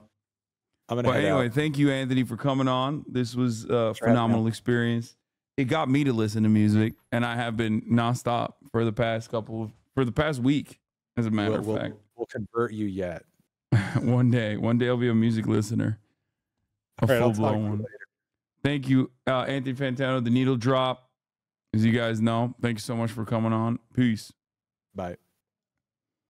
Speaker 5: I'm gonna
Speaker 2: But anyway,
Speaker 5: out.
Speaker 2: thank you, Anthony, for coming on. This was a phenomenal experience. It got me to listen to music, and I have been nonstop for the past week, as a matter of fact.
Speaker 5: We'll convert you yet.
Speaker 2: One day I'll be a music listener. A
Speaker 5: All right,
Speaker 2: full blown one. Thank you, Anthony Fantano, the needle drop. As you guys know, thank you so much for coming on. Peace.
Speaker 5: Bye.